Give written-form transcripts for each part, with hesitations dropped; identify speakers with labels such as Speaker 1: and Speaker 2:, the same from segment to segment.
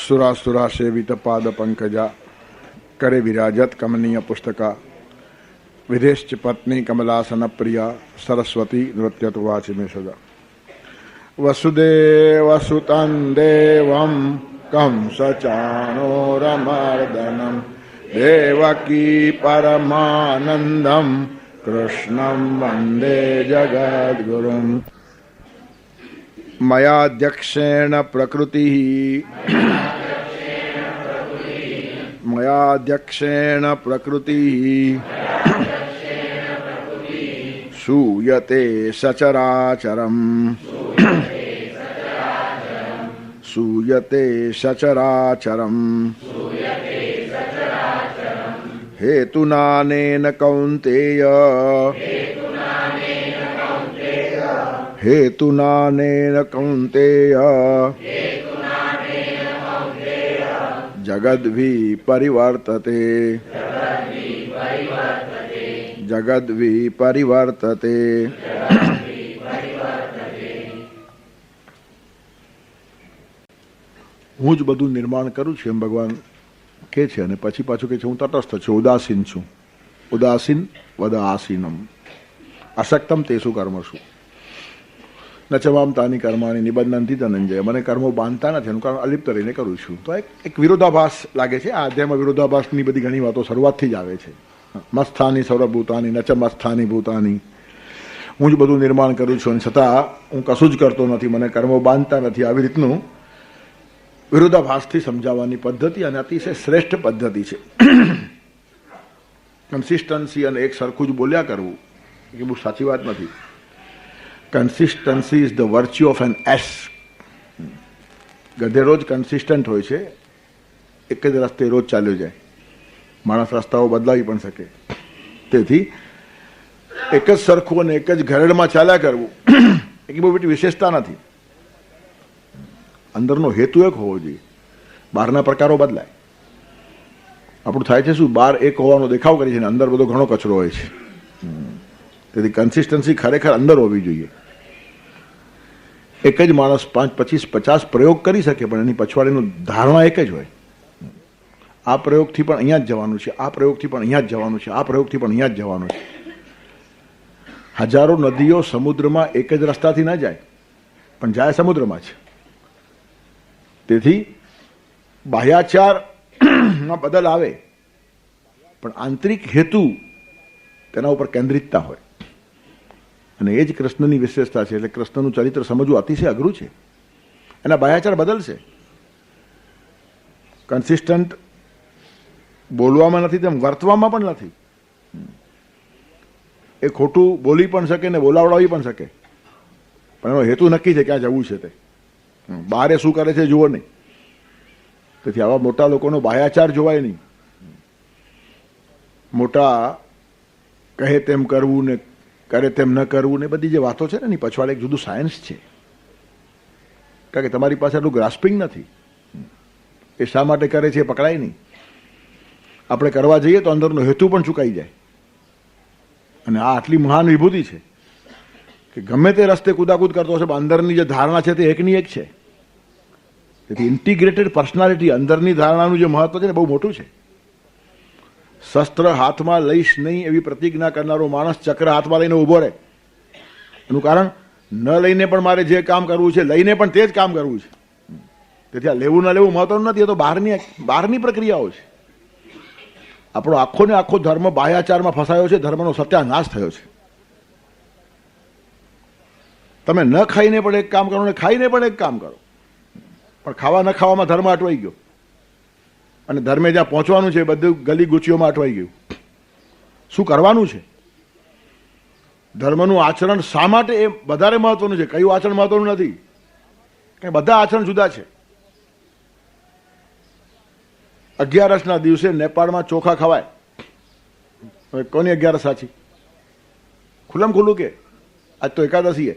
Speaker 1: सुरासुरा सेवित पाद पंकजा करे विराजत कमनीय पुस्तका विदेश्च पत्नी कमलासन प्रिया सरस्वती नृत्य तो वाच में सदा वसुदेव सुतं देवं कंस चाणूरमर्दनं देवकी परमानंदं कृष्णं वंदे जगद्गुरुं मयाध्यक्षेण प्रकृतिः सूयते सचराचरम् सूयते सचराचरम् हेतुनानेन कौन्तेय हेतुनानेन कौन्तेय जगद्भि परिवर्तते जगद्भि परिवर्तते। હું જ બધું નિર્માણ કરું છું એમ ભગવાન કહે છે અને પછી પાછું કહે છે હું તટસ્થ છું, ઉદાસીન છું. ઉદાસીન વદ આસીનમ અશક્તમ તેસુ કર્મસુ ન ચવામતાની કર્માની નિબંધનથી ધનંજય. મને કર્મો બાંધતા નથી એનું કારણ અલિપ્ત રહીને કરું છું. તો એક વિરોધાભાસ લાગે છે. આ અધ્યાયમાં વિરોધાભાસની બધી ઘણી વાતો શરૂઆતથી જ આવે છે. મસ્થાની સૌરભૂતાની ન ચ મસ્થાની ભૂતાની. હું જ બધું નિર્માણ કરું છું અને છતાં હું કશું જ કરતો નથી, મને કર્મો બાંધતા નથી. આવી રીતનું વિરોધાભાસથી સમજાવવાની પદ્ધતિ અને અતિશય શ્રેષ્ઠ પદ્ધતિ છે. કન્સિસ્ટન્સી અને એક સરખું જ બોલ્યા કરવું એ બહુ સાચી વાત નથી. Consistency is the virtue of an ass. ગધે રોજ કન્સિસ્ટન્ટ હોય છે, એક જ રસ્તે રોજ ચાલ્યો જાય. માણસ રસ્તાઓ બદલાવી પણ શકે. તેથી એક જ સરખું અને એક જ ઘરેડમાં ચાલ્યા કરવું એ બહુ મોટી વિશેષતા નથી. અંદરનો હેતુ એક હોવો જોઈએ. બહારના પ્રકારો બદલાય. આપણું થાય છે શું, બહાર એક હોવાનો દેખાવ કરી છે ને અંદર બધો ઘણો કચરો હોય છે. તેથી કન્સિસ્ટન્સી ખરેખર અંદર હોવી જોઈએ. એક જ માણસ 5, 25, 50 પ્રયોગ કરી શકે પણ એની પછવાડીનું ધારણા એક જ હોય. આ પ્રયોગથી પણ અહીંયા જ જવાનું છે, આ પ્રયોગથી પણ અહીંયા જ જવાનું છે, આ પ્રયોગથી પણ અહીંયા જ જવાનું છે. હજારો નદીઓ સમુદ્રમાં એક જ રસ્તાથી ન જાય પણ જાય સમુદ્રમાં છે. તેથી બાહ્યાચારમાં બદલ આવે પણ આંતરિક હેતુ તેના ઉપર કેન્દ્રિતતા હોય. અને એ જ કૃષ્ણની વિશેષતા છે. એટલે કૃષ્ણનું ચરિત્ર સમજવું અતિશય અઘરું છે. એના બાહ્યાચાર બદલશે. કન્સિસ્ટન્ટ બોલવામાં નથી તેમ વર્તવામાં પણ નથી. એ ખોટું બોલી પણ શકે ને બોલાવડાવી પણ શકે પણ એનો હેતુ નક્કી છે ક્યાં જવું છે તે. બહારે શું કરે છે જુઓ નહીં. તેથી આવા મોટા લોકોનો બાહ્યાચાર જોવાય નહીં. મોટા કહે તેમ કરવું ને કરે તેમ ન કરવું ને બધી જે વાતો છે ને એની પછવાડે એક જુદું સાયન્સ છે. કારણ કે તમારી પાસે એટલું ગ્રાસ્પિંગ નથી. એ શા માટે કરે છે એ પકડાય નહીં. આપણે કરવા જઈએ તો અંદરનો હેતુ પણ ચૂકાઈ જાય. અને આ આટલી મહાન વિભૂતિ છે કે ગમે તે રસ્તે કુદાકૂદ કરતો હશે પણ અંદરની જે ધારણા છે તે એકની એક છે. તેથી ઇન્ટિગ્રેટેડ પર્સનાલિટી, અંદરની ધારણાનું જે મહત્વ છે ને બહુ મોટું છે. શસ્ત્ર હાથમાં લઈશ નહીં એવી પ્રતિજ્ઞા કરનારો માણસ ચક્ર હાથમાં લઈને ઊભો રહે. એનું કારણ ન લઈને પણ મારે જે કામ કરવું છે લઈને પણ તે જ કામ કરવું છે. તેથી આ લેવું ન લેવું મહત્વનું નથી. એ તો બહારની પ્રક્રિયાઓ છે. આપણો આખો ને આખો ધર્મ બાહ્યાચારમાં ફસાયો છે. ધર્મનો સત્યાનાશ થયો છે. તમે ન ખાઈને પણ એક કામ કરો ને ખાઈને પણ એક કામ કરો પણ ખાવા ન ખાવામાં ધર્મ અટવાઈ ગયો. અને ધર્મે જ્યાં પહોંચવાનું છે બધું ગલી ગુચીઓમાં અટવાઈ ગયું. શું કરવાનું છે? ધર્મનું આચરણ શા માટે એ વધારે મહત્વનું છે? કયું આચરણ મહત્વનું નથી? કે બધા આચરણ જુદા છે. 11ના દિવસે નેપાળમાં ચોખા ખવાય. હવે કોની 11 સાચી? ખુલ્લમ ખુલ્લું કે આજ તો એકાદશી હે,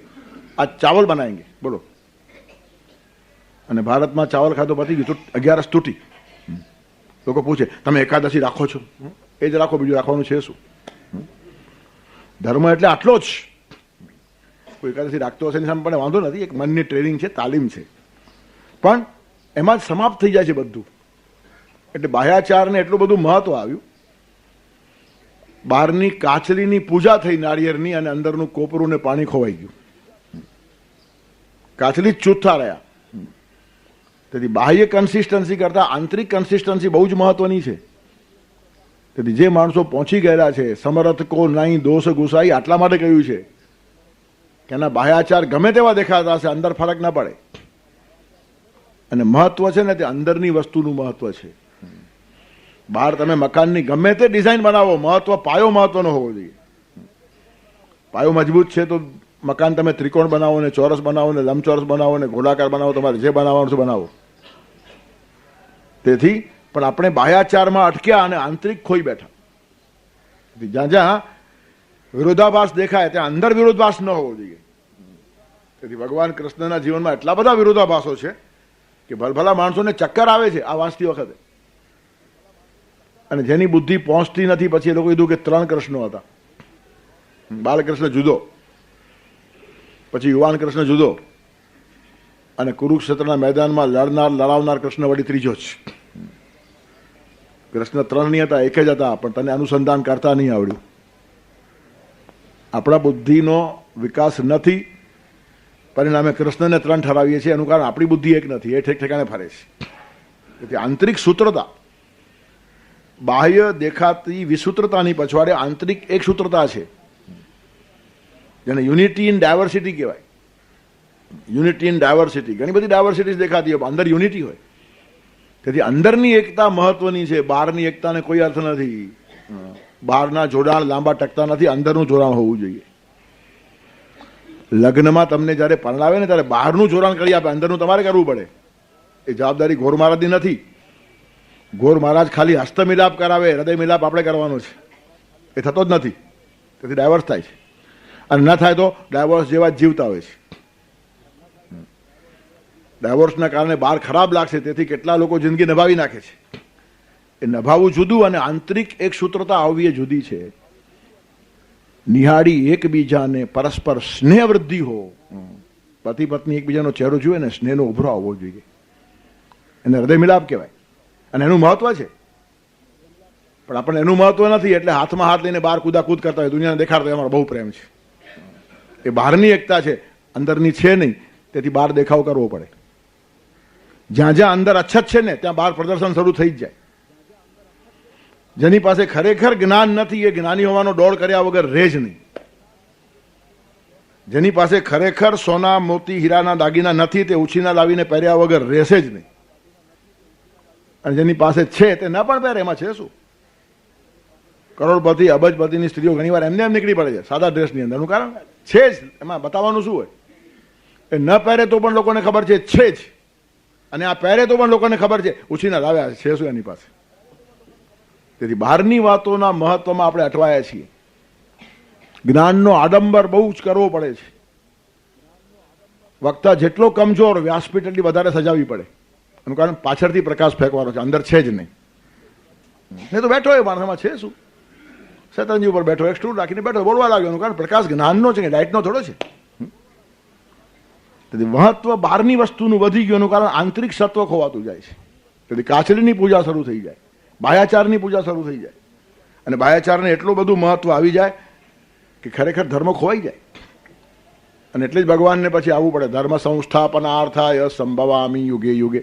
Speaker 1: આજ ચાવલ બનાવેંગે. બોલો. અને ભારતમાં ચાવલ ખાધો પતી ગયું, 11 તૂટી. લોકો પૂછે તમે એકાદશી રાખો છો? એ જ રાખો, બીજું રાખવાનું છે શું? ધર્મ એટલે આટલો જ. કોઈ એકાદશી રાખતો હશે એની સામે પણ વાંધો નથી. એક મનની ટ્રેનિંગ છે, તાલીમ છે. પણ એમાં જ સમાપ્ત થઈ જાય છે બધું. એટલે બાહ્યાચારને એટલું બધું મહત્વ આવ્યું. બહારની કાચલીની પૂજા થઈ નાળિયેરની, અને અંદરનું કોપરું ને પાણી ખોવાઈ ગયું. કાચલી જ ચૂથા રહ્યા. તેથી બાહ્ય કન્સિસ્ટન્સી કરતા આંતરિક કન્સિસ્ટન્સી બહુ જ મહત્વની છે. તેથી જે માણસો પહોંચી ગયેલા છે, સમરથ કો નહીં દોષ ગુસાઈ, આટલા માટે કહ્યું છે કે એના બાહ્યાચાર ગમે તેવા દેખાતા હશે, અંદર ફરક ના પડે. અને મહત્વ છે ને તે અંદરની વસ્તુનું મહત્વ છે. બહાર તમે મકાનની ગમે તે ડિઝાઇન બનાવો, મહત્વ પાયો મહત્વનો હોવો જોઈએ. પાયો મજબૂત છે તો મકાન તમે ત્રિકોણ બનાવો ને ચોરસ બનાવો ને લંબચોરસ બનાવો ને ગોળાકાર બનાવો, તમારે જે બનાવવાનું છે બનાવો. તેથી પણ આપણે બાહ્યાચારમાં અટક્યા અને આંતરિક ખોઈ બેઠા. જ્યાં જ્યાં વિરોધાભાસ દેખાય ત્યાં અંદર વિરોધાભાસ ન હોવો જોઈએ. તેથી ભગવાન કૃષ્ણના જીવનમાં એટલા બધા વિરોધાભાસો છે કે ભલભલા માણસોને ચક્કર આવે છે આ વાંચતી વખતે. અને જેની બુદ્ધિ પહોંચતી નથી, પછી એ લોકો કીધું કે 3 કૃષ્ણો હતા. બાલકૃષ્ણ જુદો, પછી યુવાન કૃષ્ણ જુદો, અને કુરુક્ષેત્રના મેદાનમાં લડાવનાર કૃષ્ણ વળી ત્રીજો જ. કૃષ્ણ 3 નહીં હતા, એક જ હતા, પણ તને અનુસંધાન કરતા નહીં આવડ્યું. આપણા બુદ્ધિનો વિકાસ નથી, પરિણામે કૃષ્ણને 3 ઠરાવીએ છીએ. એનું કારણ આપણી બુદ્ધિ એક નથી, એ ઠેક ઠેકાણે ફરે છે. તેથી આંતરિક સૂત્રતા, બાહ્ય દેખાતી વિસૂત્રતાની પછવાડે આંતરિક એક સૂત્રતા છે, જેને યુનિટી ઇન ડાયવર્સિટી કહેવાય. યુનિટી ઇન ડાયવર્સિટી, ઘણી બધી ડાયવર્સિટી દેખાતી હોય, અંદર યુનિટી હોય. તેથી અંદરની એકતા મહત્વની છે, બહારની એકતાને કોઈ અર્થ નથી. બહારના જોડાણ લાંબા ટકતા નથી, અંદરનું જોડાણ હોવું જોઈએ. લગ્નમાં તમને જ્યારે પરણાવે ને ત્યારે બહારનું જોડાણ કરી આપે, અંદરનું તમારે કરવું પડે. એ જવાબદારી ગોર મહારાજની નથી. ગોર મહારાજ ખાલી હસ્તમિલાપ કરાવે, હૃદય મિલાપ આપણે કરવાનો છે, એ થતો જ નથી. તેથી ડાયવર્સ થાય છે, અને ન થાય તો ડાયવોર્સ જેવા જ જીવતા હોય છે. ડાયવોર્સના કારણે બહાર ખરાબ લાગશે, તેથી કેટલા લોકો જિંદગી નભાવી નાખે છે. એ નભાવવું જુદું અને આંતરિક એક સૂત્રતા આવવી એ જુદી છે. નિહાળી એકબીજાને પરસ્પર સ્નેહ વૃદ્ધિ હો. પતિ પત્ની એકબીજાનો ચહેરો જુએ ને સ્નેહનો ઉભરો આવવો જોઈએ. એને હૃદય મિલાપ કહેવાય, અને એનું મહત્વ છે. પણ આપણને એનું મહત્વ નથી, એટલે હાથમાં હાથ લઈને બહાર કૂદાકૂદ કરતા હોય, દુનિયાને દેખાડતા અમારો બહુ પ્રેમ છે. એ બહારની એકતા છે, અંદરની છે નહીં. તેથી બહાર દેખાવ કરવો પડે. જ્યાં જ્યાં અંદર અછત છે ને ત્યાં બહાર પ્રદર્શન શરૂ થઈ જ જાય. જેની પાસે ખરેખર જ્ઞાન નથી એ જ્ઞાની હોવાનો દોડ કર્યા વગર રહે જ નહીં. જેની પાસે ખરેખર સોના મોતી હીરાના દાગીના નથી તે ઉછીના લાવીને પહેર્યા વગર રહેશે જ નહીં. અને જેની પાસે છે તે ન પણ પહેરે, એમાં છે શું? કરોડપતિ અબજપતિની સ્ત્રીઓ ઘણી વાર એમને એમ નીકળી પડે છે સાદા ડ્રેસની અંદર. એનું કારણ છે જ, એમાં બતાવવાનું શું હોય? એ ન પહેરે તો પણ લોકોને ખબર છે જ, અને આ પહેરે તો પણ લોકોને ખબર છે ઉછીના લાવ્યા છે શું એની પાસે. તેથી બહારની વાતોના મહત્વમાં આપણે અટવાયા છીએ. જ્ઞાનનો આડંબર બહુ જ કરવો પડે છે. વક્તા જેટલો કમજોર, વ્યાસપીઠ એટલી વધારે સજાવવી પડે. એનું કારણ પાછળથી પ્રકાશ ફેંકવાનો છે, અંદર છે જ નહીં. નહીં તો બેઠો એ માણસમાં છે શું? શેતરંજી ઉપર બેઠો, એક સ્ટૂલ રાખીને બેઠો, બોલવા લાગ્યો. એનું કારણ પ્રકાશ જ્ઞાનનો છે, લાઇટનો થોડો છે. તેથી મહત્વ બહારની વસ્તુનું વધી ગયું, એનું કારણ આંતરિક સત્વ ખોવાતું જાય છે. તેથી કાચલીની પૂજા શરૂ થઈ જાય, બાહ્યાચારની પૂજા શરૂ થઈ જાય, અને બાહ્યાચારને એટલું બધું મહત્વ આવી જાય કે ખરેખર ધર્મ ખોવાઈ જાય. અને એટલે જ ભગવાનને પછી આવવું પડે. ધર્મ સંસ્થાપનાર્થાય સંભવામી યુગે યુગે.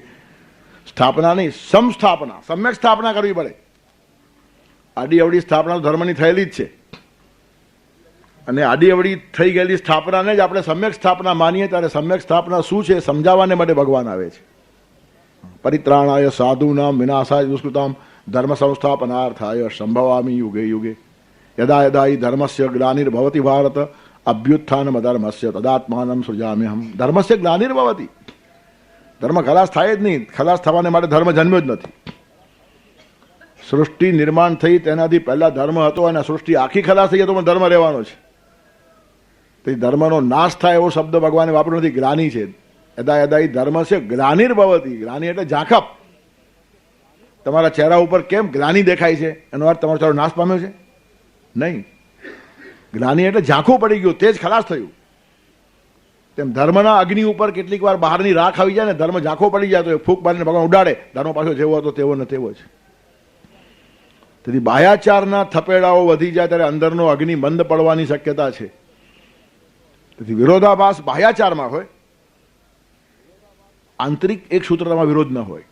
Speaker 1: સ્થાપના નહીં, સમસ્થાપના, સમ્યક સ્થાપના કરવી પડે. આડી અવડી સ્થાપના ધર્મની થયેલી જ છે, અને આડી અવડી થઈ ગયેલી સ્થાપનાને જ આપણે સમ્યક સ્થાપના માનીએ ત્યારે સમ્યક સ્થાપના શું છે સમજાવવાને માટે ભગવાન આવે છે. પરિત્રાણાય સાધુનામ વિનાશાય દુષ્કૃતામ ધર્મ સંસ્થાપનાર્થાય સંભવામી યુગે યુગે. યદા યદા હિ ધર્મસ્ય ગ્લાનિર્ભવતિ ભારત અભ્યુત્થાનમ ધર્મસ્ય તદાત્માનમ સૃજામ્યહમ. ધર્મસ્ય ગ્લાનિર્ભવતિ, ધર્મ ખલાસ થાય જ નહીં. ખલાસ થવાને માટે ધર્મ જન્મ્યો જ નથી. સૃષ્ટિ નિર્માણ થઈ તેનાથી પહેલા ધર્મ હતો, અને સૃષ્ટિ આખી ખલાસ થઈ તો પણ ધર્મ રહેવાનો છે. તે ધર્મનો નાશ થાય એવો શબ્દ ભગવાને વાપર્યો નથી, ગ્લાની છે. યદા યદા હિ ધર્મસ્ય ગ્લાનિર્ભવતિ. ગ્લાની એટલે ઝાંખપ. તમારા ચહેરા ઉપર કેમ ગ્લાની દેખાય છે? એનો અર્થ તમારો ચહેરો નાશ પામ્યો છે? નહીં. ગ્લાની એટલે ઝાંખું પડી ગયું, તે જ ખલાસ થયું. તેમ ધર્મના અગ્નિ ઉપર કેટલીક વાર બહારની રાખ આવી જાય ને ધર્મ ઝાંખો પડી જાય તો એ ફૂંક મારીને ભગવાન ઉડાડે, ધર્મ પાછો જેવો હતો તેવો ને તેવો છે. તેથી બાહ્યાચારના થપેડાઓ વધી જાય ત્યારે અંદરનો અગ્નિ મંદ પડવાની શક્યતા છે. તેથી વિરોધાભાસ બાહ્યાચારમાં હોય, આંતરિક એક સૂત્રતામાં વિરોધ ન હોય.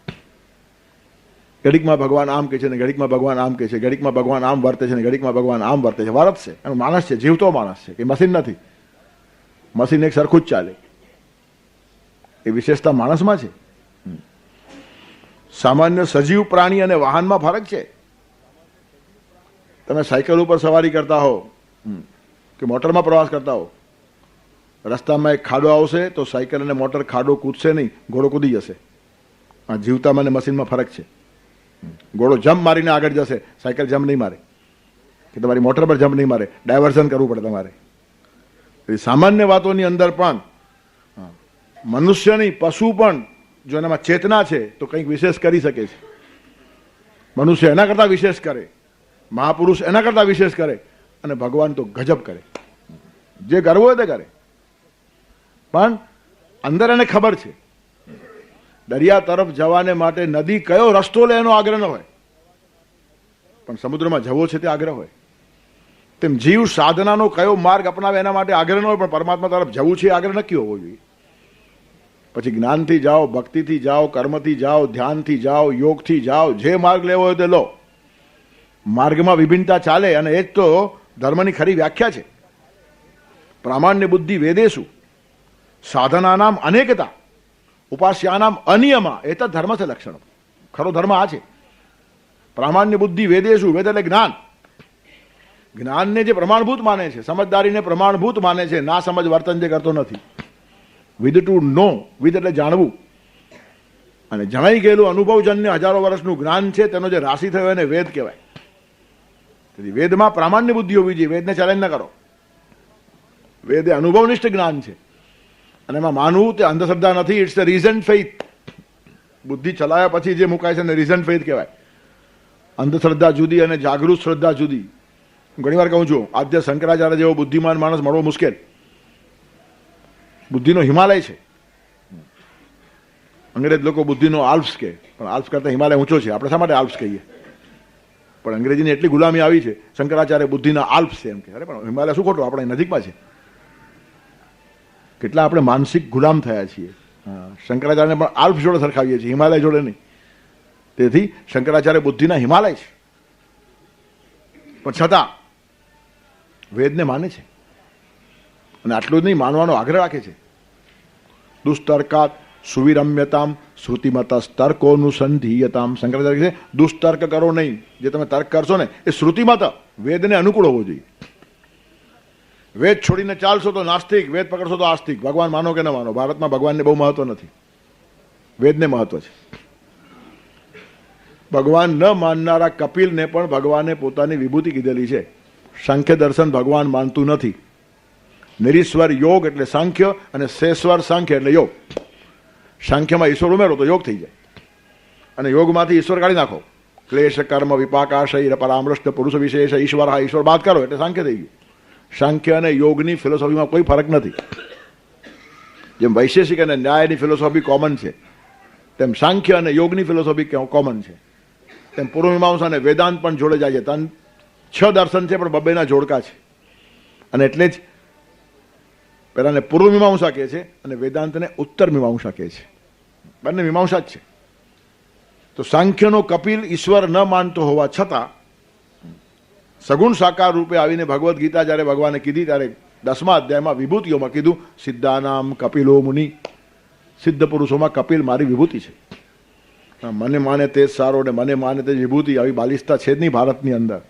Speaker 1: ઘડીકમાં ભગવાન આમ કહે છે ને ઘડીકમાં ભગવાન આમ કહે છે, ઘડીકમાં ભગવાન આમ વર્તે છે ને ઘડીકમાં ભગવાન આમ વર્તે છે. વર્ત છે, એનો માણસ છે, જીવતો માણસ છે, કે મશીન નથી. મશીન એક સરખું જ ચાલે, એ વિશેષતા માણસમાં છે. સામાન્ય સજીવ પ્રાણી અને વાહનમાં ફરક છે. તમે સાયકલ ઉપર સવારી કરતા હો કે મોટરમાં પ્રવાસ કરતા હો, રસ્તામાં એક ખાડો આવશે તો સાયકલ અને મોટર ખાડો કૂદશે નહીં, ઘોડો કૂદી જશે. આ જીવતામાં અને મશીનમાં ફરક છે. ઘોડો જમ્પ મારીને આગળ જશે, સાયકલ જમ્પ નહીં મારે, કે તમારી મોટર પર જમ્પ નહીં મારે, ડાયવર્ઝન કરવું પડે તમારે. સામાન્ય વાતોની અંદર પણ મનુષ્ય નહીં, પશુ પણ જો એનામાં ચેતના છે તો કંઈક વિશેષ કરી શકે છે. મનુષ્ય એના કરતાં વિશેષ કરે, મહાપુરુષ એના કરતાં વિશેષ કરે, અને ભગવાન તો ગજબ કરે. જે કરવું હોય તે કરે. પણ અંદર એને ખબર છે દરિયા તરફ જવાને માટે નદી કયો રસ્તો લે એનો આગ્રહ ન હોય, પણ સમુદ્રમાં જવો છે તે આગ્રહ હોય. તેમ જીવ સાધનાનો કયો માર્ગ અપનાવે એના માટે આગ્રહ ન હોય, પણ પરમાત્મા તરફ જવું છે આગ્રહ નક્કી હોવો જોઈએ. પછી જ્ઞાનથી જાઓ, ભક્તિથી જાઓ, કર્મથી જાઓ, ધ્યાનથી જાઓ, યોગથી જાઓ, જે માર્ગ લેવો હોય તે લો. માર્ગમાં વિભિન્નતા ચાલે, અને એ જ તો ધર્મની ખરી વ્યાખ્યા છે. પ્રામાણ્ય બુદ્ધિ વેદેશુ સાધનાનામ અનેકતા ઉપાસ્યાનામ અનિયમા એ તો ધર્મ છે લક્ષણ. ખરો ધર્મ આ છે. પ્રામાણ્ય બુદ્ધિ વેદેશુ, વેદ એટલે જ્ઞાન. જ્ઞાનને જે પ્રમાણભૂત માને છે, સમજદારીને પ્રમાણભૂત માને છે, ના સમજ વર્તન જે કરતો નથી. વિદ ટુ નો, વિદ એટલે જાણવું, અને જણાઈ ગયેલું અનુભવજન્ય હજારો વર્ષનું જ્ઞાન છે, તેનો જે રાશિ થયો એને વેદ કહેવાય. તેથી વેદમાં પ્રામાણ્ય બુદ્ધિ હોવી જોઈએ. વેદને ચેલેન્જ ન કરો. વેદ એ અનુભવનિષ્ઠ જ્ઞાન છે, અને એમાં માનવું તે અંધશ્રદ્ધા નથી. It's the reason faith. બુદ્ધિ ચલાવ્યા પછી જે મુકાય છે એને રીઝન ફેઇથ કહેવાય. અંધશ્રદ્ધા જુદી અને જાગૃત શ્રદ્ધા જુદી. હું ઘણી વાર કહું છું, આદ્ય શંકરાચાર્ય જેવો બુદ્ધિમાન માણસ મળવો મુશ્કેલ. બુદ્ધિનો હિમાલય છે. અંગ્રેજ લોકો બુદ્ધિનો આલ્પ્સ કહે, પણ આલ્પ્સ કરતાં હિમાલય ઊંચો છે. આપણે શા માટે આલ્પ્સ કહીએ? પણ અંગ્રેજીની એટલી ગુલામી આવી છે, શંકરાચાર્ય બુદ્ધિના આલ્પ્સ છે એમ કે. અરે પણ હિમાલય શું ખોટું, આપણે નજીકમાં છે. કેટલા આપણે માનસિક ગુલામ થયા છીએ. શંકરાચાર્યને પણ આલ્પ્સ જોડે સરખાવીએ છીએ, હિમાલય જોડે નહીં. તેથી શંકરાચાર્ય બુદ્ધિના હિમાલય છે, પણ છતાં વેદને માને છે, અને આટલું જ નહીં, માનવાનો આગ્રહ રાખે છે. દુષ્તર્કાત સુવિરમ્યતામ શ્રુતિમતસ્તર્કોનુસંધીયતામ. શંકરાચાર્ય કહે છે દુષ્તર્ક કરો નહીં. જે તમે તર્ક કરશો ને એ શ્રુતિમત, વેદને અનુકૂળ હોવો જોઈએ. વેદ છોડીને ચાલશો તો નાસ્તિક, વેદ પકડશો તો આસ્તિક. ભગવાન માનો કે ન માનો, ભારતમાં ભગવાનને બહુ મહત્વ નથી, વેદને મહત્વ છે. ભગવાન ન માનનારા કપિલને પણ ભગવાને પોતાની વિભૂતિ કીધેલી છે. સાંખ્ય દર્શન ભગવાન માનતું નથી. નિરીશ્વર યોગ એટલે સાંખ્ય, અને શેશ્વર સાંખ્ય એટલે યોગ. સાંખ્યમાં ઈશ્વર ઉમેરો તો યોગ થઈ જાય, અને યોગમાંથી ઈશ્વર કાઢી નાખો. ક્લેશ કર્મ વિપાકાશય પરામૃષ્ટ પુરુષ વિશેષ ઈશ્વર, હા ઈશ્વર બાદ કરો એટલે સાંખ્ય થઈ ગયું. સાંખ્ય અને યોગની ફિલોસોફીમાં કોઈ ફરક નથી. જેમ વૈશેષિક અને ન્યાયની ફિલોસોફી કોમન છે, તેમ સાંખ્ય અને યોગની ફિલોસોફી કોમન છે. તેમ પૂર્વમીમાંસા અને વેદાંત પણ જોડે જાય છે. 6 દર્શન છે, પણ બબ્બેના જોડકા છે. અને એટલે જ પહેલાને પૂર્વ મીમાંસા કહે છે, અને વેદાંતને ઉત્તર મીમાંસા કહે છે. બંને મીમાંસા જ છે. તો સાંખ્યનો કપિલ ઈશ્વર ન માનતો હોવા છતાં સગુણ સાકાર રૂપે આવીને ભગવદ્ ગીતા જ્યારે ભગવાને કીધી, ત્યારે 10મા અધ્યાયમાં વિભૂતિઓમાં કીધું સિદ્ધાનામ કપિલો મુનિ. સિદ્ધ પુરુષોમાં કપિલ મારી વિભૂતિ છે. મને માને તે જ સારો, ને મને માને તે જ વિભૂતિ. આવી બાલિશતા છે જ નહીં ભારતની અંદર.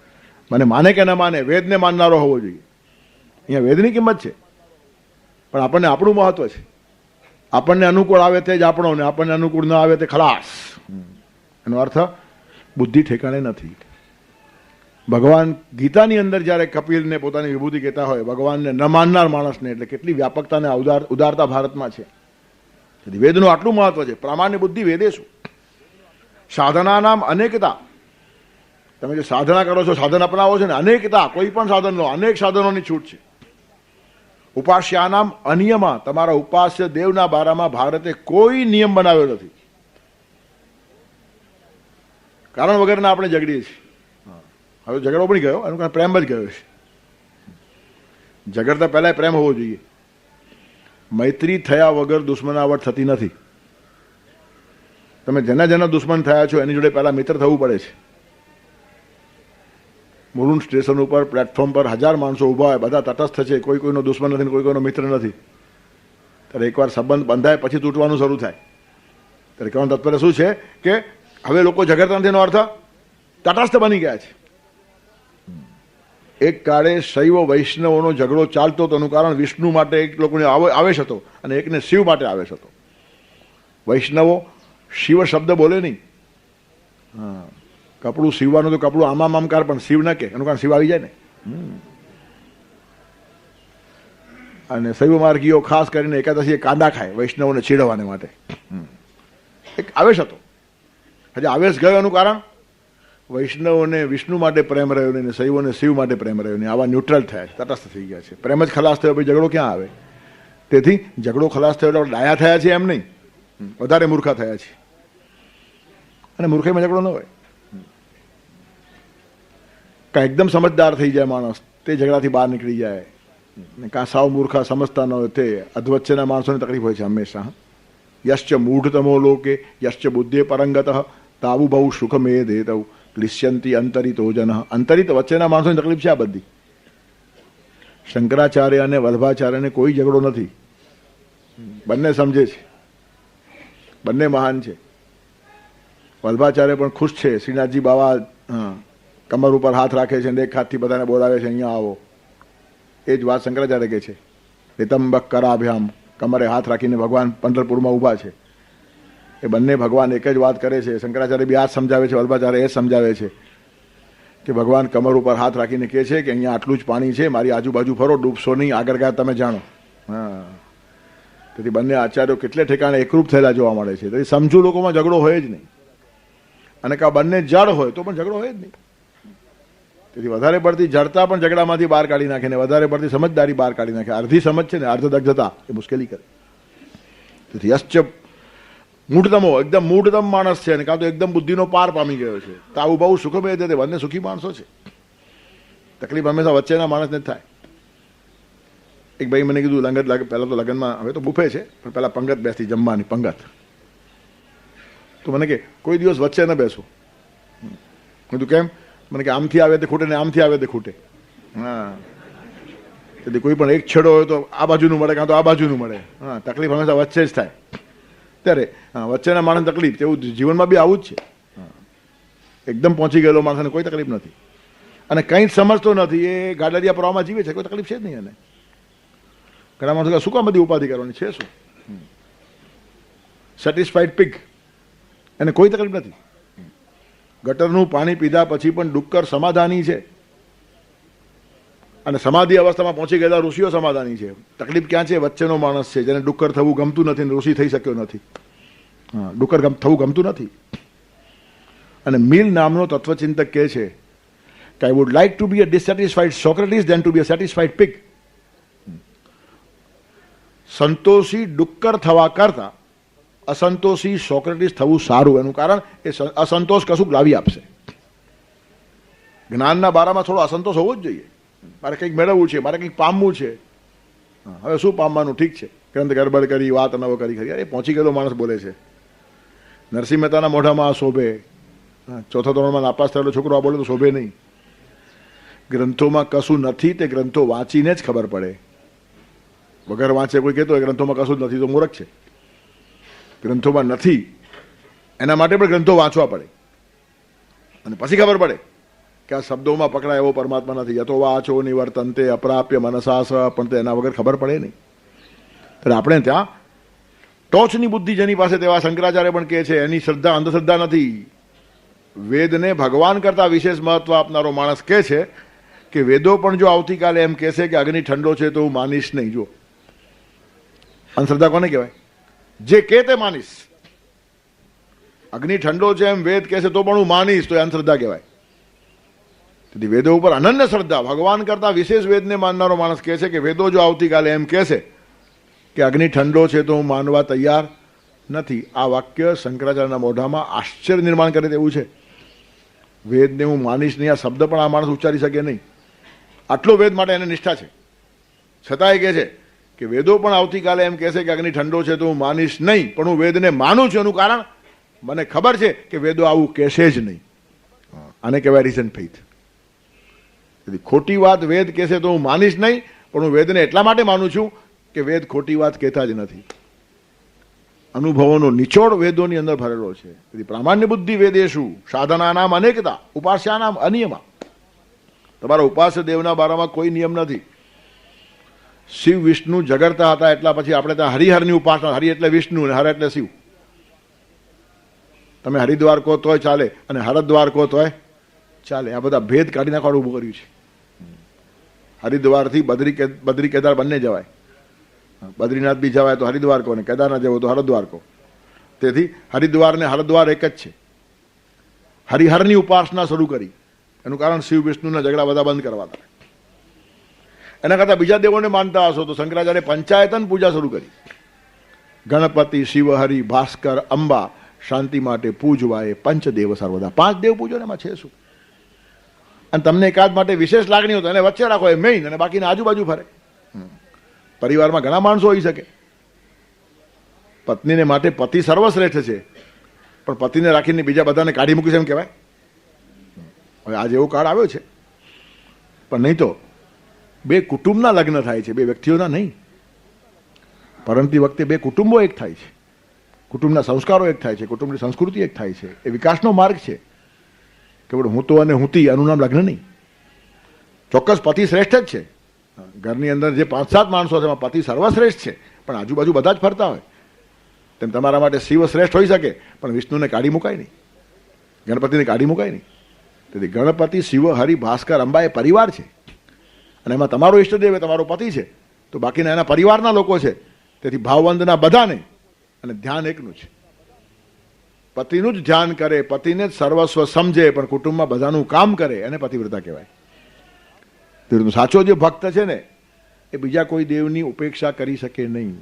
Speaker 1: મને માને કે ન માને, વેદને માનનારો હોવો જોઈએ. અહીંયા વેદની કિંમત છે, પણ આપણને આપણું મહત્વ છે. આપણને અનુકૂળ આવે તે જ આપણો, ને આપણને અનુકૂળ ન આવે તે ખલાસ. એનો અર્થ બુદ્ધિ ઠેકાણે નથી. ભગવાન ગીતાની અંદર જ્યારે કપિલને પોતાની વિભૂતિ કહેતા હોય, ભગવાનને ન માનનાર માણસને, એટલે કેટલી વ્યાપકતા અને ઉદારતા ભારતમાં છે. તેથી વેદનું આટલું મહત્વ છે. પ્રામાણ્ય બુદ્ધિ વેદેશું સાધનાનામ અનેકતા. તમે જે સાધના કરો છો, સાધન અપનાવો છો ને, અનેકતા, કોઈ પણ સાધન લો, અનેક સાધનોની છૂટ છે. ઉપાસ્યાનામ અનિયમા, તમારા ઉપાસ્ય દેવના બારામાં ભારતે કોઈ નિયમ બનાવ્યો નથી. કારણ વગરના આપણે ઝઘડીએ છીએ. હવે ઝઘડો પણ ગયો, એનું કારણ પ્રેમ જ ગયો છે. ઝઘડતા પહેલા પ્રેમ હોવો જોઈએ. મૈત્રી થયા વગર દુશ્મનાવટ થતી નથી. તમે જેના જેના દુશ્મન થયા છો એની જોડે પહેલા મિત્ર થવું પડે છે. મુલુંડ સ્ટેશન ઉપર પ્લેટફોર્મ પર 1000 માણસો ઊભા હોય, બધા તટસ્થ છે, કોઈ કોઈનો દુશ્મન નથી, કોઈ કોઈનો મિત્ર નથી. ત્યારે એકવાર સંબંધ બંધાય પછી તૂટવાનું શરૂ થાય. ત્યારે કહેવાનું તાત્પર્ય શું છે કે હવે લોકો ઝઘડતા નથી, એનો અર્થ તટસ્થ બની ગયા છે. એક કાળે શૈવ વૈષ્ણવોનો ઝઘડો ચાલતો હતો, એનું કારણ વિષ્ણુ માટે એક લોકોને આવેશ હતો અને એકને શિવ માટે આવેશ હતો. વૈષ્ણવો શિવ શબ્દ બોલે નહીં. હા, કપડું સીવવાનું તો કપડું આમામ આમકાર, પણ શિવ ન કે, એનું કારણ શિવ આવી જાય ને. અને શૈવ માર્ગીઓ ખાસ કરીને એકાદશી કાંદા ખાય વૈષ્ણવોને ચીડવાને માટે. એક આવેશ હતો. હજી આવેશ ગયો એનું કારણ વૈષ્ણવોને વિષ્ણુ માટે પ્રેમ રહ્યો નહીં, શૈવોને શિવ માટે પ્રેમ રહ્યો નહીં. આવા ન્યુટ્રલ થયા છે, તટસ્થ થઈ ગયા છે. પ્રેમ જ ખલાસ થયો પછી ઝઘડો ક્યાં આવે? તેથી ઝઘડો ખલાસ થયો એટલે ડાયા થયા છે એમ નહીં, વધારે મૂર્ખા થયા છે. અને મૂર્ખાઈમાં ઝઘડો ન હોય. કાં એકદમ સમજદાર થઈ જાય માણસ, તે ઝઘડાથી બહાર નીકળી જાય. કાં સાવ મૂર્ખા સમજતા ન હોય, તે અધવચ્ચેના માણસોની તકલીફ હોય છે હંમેશા. યશ્ચ મૂઢતમો લોકે યશ્ચ બુદ્ધે પરંગત તાવું બહુ સુખ મે દેતવ ક્લિશ્યંતી અંતરિતો જન. અંતરિત વચ્ચેના માણસોની તકલીફ છે આ બધી. શંકરાચાર્ય અને વલ્ભાચાર્યને કોઈ ઝઘડો નથી. બંને સમજે છે, બંને મહાન છે. વલ્ભાચાર્ય પણ ખુશ છે. શ્રીનાથજી બાવા કમર ઉપર હાથ રાખે છે અને એક હાથથી બધાને બોલાવે છે, અહીંયા આવો. એ જ વાત શંકરાચાર્ય કહે છે. નિતંબક કરાભ્યામ, કમરે હાથ રાખીને ભગવાન પંઢરપુરમાં ઊભા છે. એ બંને ભગવાન એક જ વાત કરે છે. શંકરાચાર્ય બી આ સમજાવે છે, વલ્ભાચાર્ય એ સમજાવે છે કે ભગવાન કમર ઉપર હાથ રાખીને કહે છે કે અહીંયા આટલું જ પાણી છે, મારી આજુબાજુ ફરો, ડૂબશો નહીં, આગળ ગયા તમે જાણો. હા, તેથી બંને આચાર્યો કેટલે ઠેકાણે એકરૂપ થયેલા જોવા મળે છે. તેથી સમજુ લોકોમાં ઝઘડો હોય જ નહીં. અને કાં બંને જડ હોય તો પણ ઝઘડો હોય જ નહીં. તેથી વધારે પડતી જડતા પણ ઝઘડામાંથી બહાર કાઢી નાખે ને વધારે પડતી સમજદારી બહાર કાઢી નાખે. અડધી સમજ છે ને અર્ધદગ્ધતા એ મુશ્કેલી કરે. તેથી યશ્ચ મૂઢતમો, એકદમ મૂઢતમ માણસ છે અને કાં તો એકદમ બુદ્ધિનો પાર પામી ગયો છે. તો આવું બહુ સુખમય છે. તે બંને સુખી માણસો છે. તકલીફ હંમેશા વચ્ચેના માણસને જ થાય. એક ભાઈ મને કીધું પહેલાં તો લગ્નમાં, હવે તો બુફે છે, પણ પહેલાં પંગત બેસતી જમવાની, પંગત. તો મને કે કોઈ દિવસ વચ્ચે ન બેસો. કીધું કેમ? મને કે આમથી આવે તે ખૂટે ને આમથી આવે તે ખૂટે. હા, તેથી કોઈ પણ એક છેડો હોય તો આ બાજુનું મળે કાં તો આ બાજુનું મળે. હા, તકલીફ હંમેશા વચ્ચે જ થાય. ત્યારે વચ્ચેના માણસ તકલીફ, તેવું જીવનમાં બી આવું જ છે. એકદમ પહોંચી ગયેલો માણસને કોઈ તકલીફ નથી અને કંઈ જ સમજતો નથી, એ ગાડલિયા પ્રવાહમાં જીવે છે, કોઈ તકલીફ છે જ નહીં. એને ઘણા માણસો શું કામ બધી ઉપાધિ કરવાની છે? શું સેટિસ્ફાઈડ પિગ, એને કોઈ તકલીફ નથી. ગટરનું પાણી પીધા પછી પણ ડુક્કર સમાધાની છે અને સમાધિ અવસ્થામાં પહોંચી ગયેલા ઋષિઓ સમાધાની છે. તકલીફ ક્યાં છે? વચ્ચેનો માણસ છે, જેને ડુક્કર થવું ગમતું નથી, ઋષિ થઈ શક્યો નથી. હા, ડુક્કર થવું ગમતું નથી. અને મિલ નામનો તત્વચિંતક કહે છે કે I would like to be a dissatisfied Socrates than to be a satisfied pig. સંતોષી ડુક્કર થવા કરતા અસંતોષી સોક્રેટિસ થવું સારું. એનું કારણ એ અસંતોષ કશુંક લાવી આપશે. જ્ઞાનના બારામાં થોડો અસંતોષ હોવો જ જોઈએ. મારે કંઈક મેળવવું છે, મારે કંઈક પામવું છે. હવે શું પામવાનું? ઠીક છે, ગ્રંથ ગડબડ કરી, વાત નવો કરી ખરી. એ પહોંચી ગયેલો માણસ બોલે છે. નરસિંહ મહેતાના મોઢામાં આ શોભે. ચોથા ધોરણમાં નાપાસ થયેલો છોકરો આ બોલે તો શોભે નહીં. ગ્રંથોમાં કશું નથી, તે ગ્રંથો વાંચીને જ ખબર પડે. વગર વાંચે કોઈ કહેતો હોય ગ્રંથોમાં કશું જ નથી તો મૂર્ખ છે. ગ્રંથોમાં નથી એના માટે પણ ગ્રંથો વાંચવા પડે અને પછી ખબર પડે કે આ શબ્દોમાં પકડાય એવો પરમાત્મા નથી. યતો વાચો નિવર્તન્તે અપ્રાપ્ય મનસાસ, પણ તે એના વગર ખબર પડે નહીં. એટલે આપણે ત્યાં ટોચની બુદ્ધિ જેની પાસે, તેવા શંકરાચાર્ય પણ કહે છે, એની શ્રદ્ધા અંધશ્રદ્ધા નથી. વેદને ભગવાન કરતા વિશેષ મહત્વ આપનારો માણસ કહે છે કે વેદો પણ જો આવતીકાલે એમ કહેશે કે અગ્નિ ઠંડો છે તો હું માનીશ નહીં. જો અંધશ્રદ્ધા કોને કહેવાય? જે કે તે માનીશ. અગ્નિ ઠંડો છે એમ વેદ કહેશે તો પણ હું માનીશ, તો એ અંધશ્રદ્ધા કહેવાય. તેથી વેદો ઉપર અનન્ય શ્રદ્ધા, ભગવાન કરતા વિશેષ વેદને માનનારો માણસ કહે છે કે વેદો જો આવતીકાલે એમ કહેશે કે અગ્નિ ઠંડો છે તો હું માનવા તૈયાર નથી, આ વાક્ય શંકરાચાર્યના મોઢામાં આશ્ચર્ય નિર્માણ કરે તેવું છે. વેદને હું માનીશ નહીં, આ શબ્દ પણ આ માણસ ઉચ્ચારી શકે નહીં. આટલો વેદ માટે એને નિષ્ઠા છે, છતાંય કહે છે કે વેદો પણ આવતીકાલે એમ કહેશે કે અગ્નિ ઠંડો છે તો હું માનીશ નહીં, પણ હું વેદને માનું છું. એનું કારણ મને ખબર છે કે વેદો આવું કહેશે જ નહીં. આને કહેવાય રીઝન ફેઇથ. ખોટી વાત વેદ કહેશે તો હું માનીશ નહીં, પણ હું વેદને એટલા માટે માનું છું કે વેદ ખોટી વાત કહેતા જ નથી. અનુભવોનો નિચોડ વેદોની અંદર ભરેલો છે. તેથી પ્રામાણ્ય બુદ્ધિ વેદેશું સાધના નામ અનેકતા ઉપાસ્યા નામ અનિયમા. તમારા ઉપાસ્ય દેવના બારામાં કોઈ નિયમ નથી. શિવ વિષ્ણુ જગરતા હતા એટલા પછી આપણે ત્યાં હરિહરની ઉપાસના, હરિ એટલે વિષ્ણુ અને હર એટલે શિવ. તમે હરિદ્વાર કહો તોય ચાલે અને હરદ્વાર કહો તોય ચાલે. આ બધા ભેદ કાઢી નાખવાનું ઊભું કર્યું છે. હરિદ્વારથી બદ્રી કેદાર બંને જવાય. બદ્રીનાથ બી જવાય તો હરિદ્વાર કહો ને કેદારનાથ જવો તો હરદ્વાર કહો. તેથી હરિદ્વાર ને હરદ્વાર એક જ છે. હરિહરની ઉપાસના શરૂ કરી. એનું કારણ શિવ વિષ્ણુના ઝઘડા બધા બંધ કરવા હતા. એના કરતાં બીજા દેવોને માનતા હશો તો શંકરાચાર્ય પંચાયતન પૂજા શરૂ કરી. ગણપતિ, શિવ, હરિ, ભાસ્કર, અંબા શાંતિ માટે પૂજવાય પંચદેવ સર્વદા. 5 દેવ પૂજો ને એમાં છે શું? અને તમને એકાદ માટે વિશેષ લાગણી હોય તો એને વચ્ચે રાખો, એ મેઇન, અને બાકીને આજુબાજુ ફરે. પરિવારમાં ઘણા માણસો હોઈ શકે. પત્નીને માટે પતિ સર્વશ્રેષ્ઠ છે, પણ પતિને રાખીને બીજા બધાને કાઢી મૂકીશ એમ કહેવાય? હવે આજે એવો કાળ આવ્યો છે. પણ નહીં તો 2 કુટુંબના લગ્ન થાય છે, 2 વ્યક્તિઓના નહીં. પરંતુ વખતે 2 કુટુંબો એક થાય છે, કુટુંબના સંસ્કારો એક થાય છે, કુટુંબની સંસ્કૃતિ એક થાય છે. એ વિકાસનો માર્ગ છે. કેવળ હું તો અને હુંતી આનું નામ લગ્ન નહીં. ચોક્કસ પતિ શ્રેષ્ઠ જ છે. ઘરની અંદર જે 5-7 માણસો છે એમાં પતિ સર્વશ્રેષ્ઠ છે, પણ આજુબાજુ બધા જ ફરતા હોય. તેમ તમારા માટે શિવ શ્રેષ્ઠ હોઈ શકે, પણ વિષ્ણુને કાઢી મુકાય નહીં, ગણપતિને કાઢી મુકાય નહીં. તેથી ગણપતિ, શિવ, હરિ, ભાસ્કર, અંબા એ પરિવાર છે. અને એમાં તમારો ઈષ્ટદેવ એ તમારો પતિ છે, તો બાકીના એના પરિવારના લોકો છે. તેથી ભાવવંદના બધાને, અને ધ્યાન એકનું છે. પતિનું જ ધ્યાન કરે, પતિને જ સર્વસ્વ સમજે, પણ કુટુંબમાં બધાનું કામ કરે, એને પતિવ્રતા કહેવાય. સાચો જે ભક્ત છે ને એ બીજા કોઈ દેવની ઉપેક્ષા કરી શકે નહીં.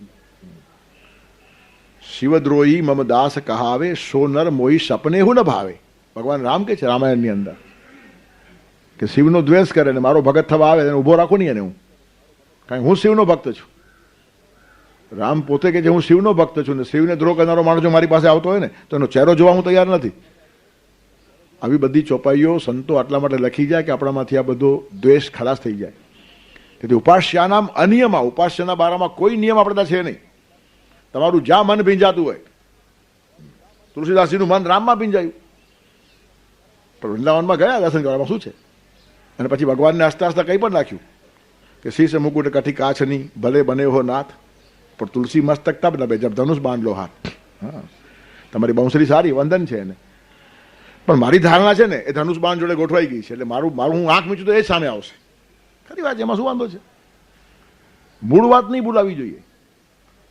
Speaker 1: શિવદ્રોહી મમ દાસ કહાવે, સો નર મોહી સપને હું ન ભાવે. ભગવાન રામ કે છે રામાયણની અંદર કે શિવનો દ્વેષ કરે ને મારો ભગત થવા આવે એને ઊભો રાખો નહીં એને હું, કારણ હું શિવનો ભક્ત છું. રામ પોતે કે છે હું શિવનો ભક્ત છું, ને શિવને દ્રોહ કરનારો માણસ જો મારી પાસે આવતો હોય ને તો એનો ચહેરો જોવા હું તૈયાર નથી. આવી બધી ચોપાઈઓ સંતો આટલા માટે લખી જાય કે આપણામાંથી આ બધો દ્વેષ ખલાસ થઈ જાય. તેથી ઉપાસ્યાનામ અનિયમા, ઉપાસ્યના બારામાં કોઈ નિયમ આપણે ત્યાં છે નહીં. તમારું જ્યાં મન ભીંજાતું હોય. તુલસીદાસજીનું મન રામમાં ભીંજાયું, પણ વૃંદાવનમાં ગયા દર્શન કરવામાં શું છે? અને પછી ભગવાનને હસતા હસતા કંઈ પણ નાખ્યું કે શીશ મુકુટ કઠી કાચની ભલે બને હો નાથ, પણ તુલસી મસ્તક તબ નભે જબ ધનુષ બાંધ લો હાથ. હા, તમારી બંસરી સારી, વંદન છે એને, પણ મારી ધારણા છે ને એ ધનુષ બાણ જોડે ગોઠવાઈ ગઈ છે. એટલે મારું હું આંખ મીચું તો એ જ સામે આવશે. ખરી વાત, એમાં શું વાંધો છે? મૂળ વાત નહીં ભૂલાવી જોઈએ.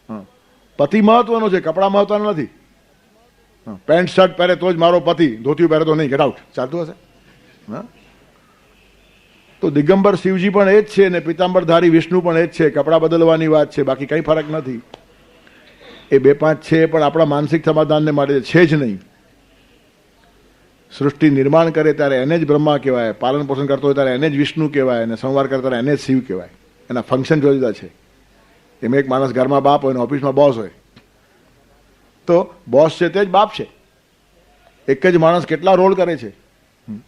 Speaker 1: હા, પતિ મહત્વનો છે, કપડાં મહત્વના નથી. પેન્ટ શર્ટ પહેરે તો જ મારો પતિ, ધોતિયું પહેરે તો નહીં, ગેટ આઉટ ચાલતું હશે. હા, તો દિગંબર શિવજી પણ એ જ છે ને પિતાંબરધારી વિષ્ણુ પણ એ જ છે. કપડાં બદલવાની વાત છે, બાકી કંઈ ફરક નથી. એ 2-5 છે પણ આપણા માનસિક સમાધાનને માટે છે જ નહીં. સૃષ્ટિ નિર્માણ કરે ત્યારે એને જ બ્રહ્મા કહેવાય, પાલન પોષણ કરતો હોય ત્યારે એને જ વિષ્ણુ કહેવાય, અને સંવાર કરતા એને જ શિવ કહેવાય. એના ફંક્શન જુદા જુદા છે. એમ એક માણસ ઘરમાં બાપ હોય ને ઓફિસમાં બોસ હોય, તો બોસ છે તે જ બાપ છે. એક જ માણસ કેટલા રોલ કરે છે.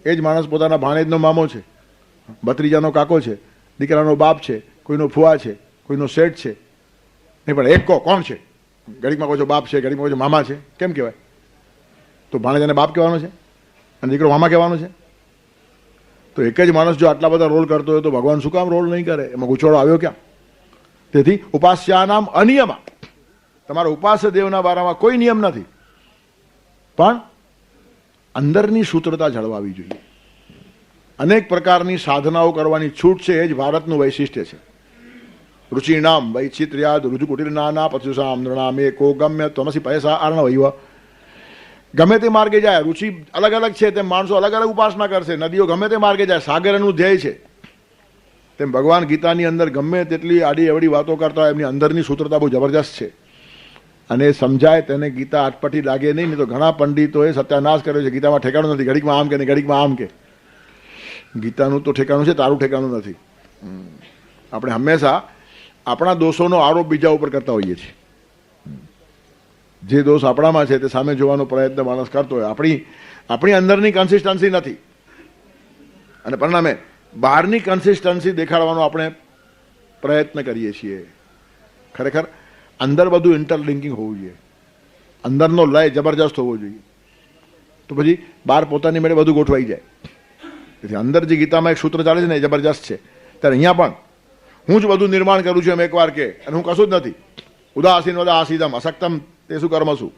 Speaker 1: એ જ માણસ પોતાના ભાણેજનો મામો છે, ભત્રીજાનો કાકો છે, દીકરાનો બાપ છે, કોઈનો ફુવા છે, કોઈનો શેઠ છે. નહીં પણ એક કોણ છે? ઘડીકમાં કહો છો બાપ છે, ઘડીકમાં કહો છો મામા છે. કેમ કહેવાય? તો ભાણેજાને બાપ કહેવાનો છે અને દીકરો મામા કહેવાનો છે? તો એક જ માણસ જો આટલા બધા રોલ કરતો હોય તો ભગવાન શું કામ રોલ નહીં કરે? એમાં ગુચવાડો આવ્યો ક્યાં? તેથી ઉપાસ્યાનામ અનિયમા, તમારા ઉપાસ્ય દેવના બારામાં કોઈ નિયમ નથી, પણ અંદરની સૂત્રતા જળવાવી જોઈએ. અનેક પ્રકારની સાધનાઓ કરવાની છૂટ છે, એ જ ભારતનું વૈશિષ્ટ્ય છે. રુચિનામ વૈચિત્ર્યાદ રુજુ કુટીર નાના પશુષામ નૃણામ એકો ગમ્ય ત્વમસી પૈસા અર્ણવૈવ. ગમે તે માર્ગે જાય, રુચિ અલગ અલગ છે તેમ માણસો અલગ અલગ ઉપાસના કરશે, નદીઓ ગમે તે માર્ગે જાય, સાગર એનું ધ્યેય છે, તેમ ભગવાન ગીતાની અંદર ગમે તેટલી આડી અવડી વાતો કરતા હોય એમની અંદરની સૂત્રતા બહુ જબરજસ્ત છે અને સમજાય તેને ગીતા અટપટી લાગે નહીં. તો ઘણા પંડિતોએ સત્યાનાશ કર્યો છે, ગીતામાં ઠેકાણું નથી, ઘડીકમાં આમ કે ને ઘડીકમાં આમ કે. ગીતાનું તો ઠેકાણું છે, તારું ઠેકાણું નથી. આપણે હંમેશા આપણા દોષોનો આરોપ બીજા ઉપર કરતા હોઈએ છીએ. જે દોષ આપણામાં છે તે સામે જોવાનો પ્રયત્ન માણસ કરતો હોય. આપણી અંદરની કન્સિસ્ટન્સી નથી અને પરિણામે બહારની કન્સિસ્ટન્સી દેખાડવાનો આપણે પ્રયત્ન કરીએ છીએ. ખરેખર અંદર બધું ઇન્ટરલિંકિંગ હોવું જોઈએ, અંદરનો લય જબરજસ્ત હોવો જોઈએ, તો પછી બહાર પોતાની મેળે બધું ગોઠવાઈ જાય. તેથી અંદર જે ગીતામાં એક સૂત્ર ચાલે છે ને એ જબરજસ્ત છે. ત્યારે અહીંયા પણ હું જ બધું નિર્માણ કરું છું એમ એકવાર કે, અને હું કશું જ નથી. ઉદાસીન વદા આસીદમ અસક્તમ તે શું કર્મ છું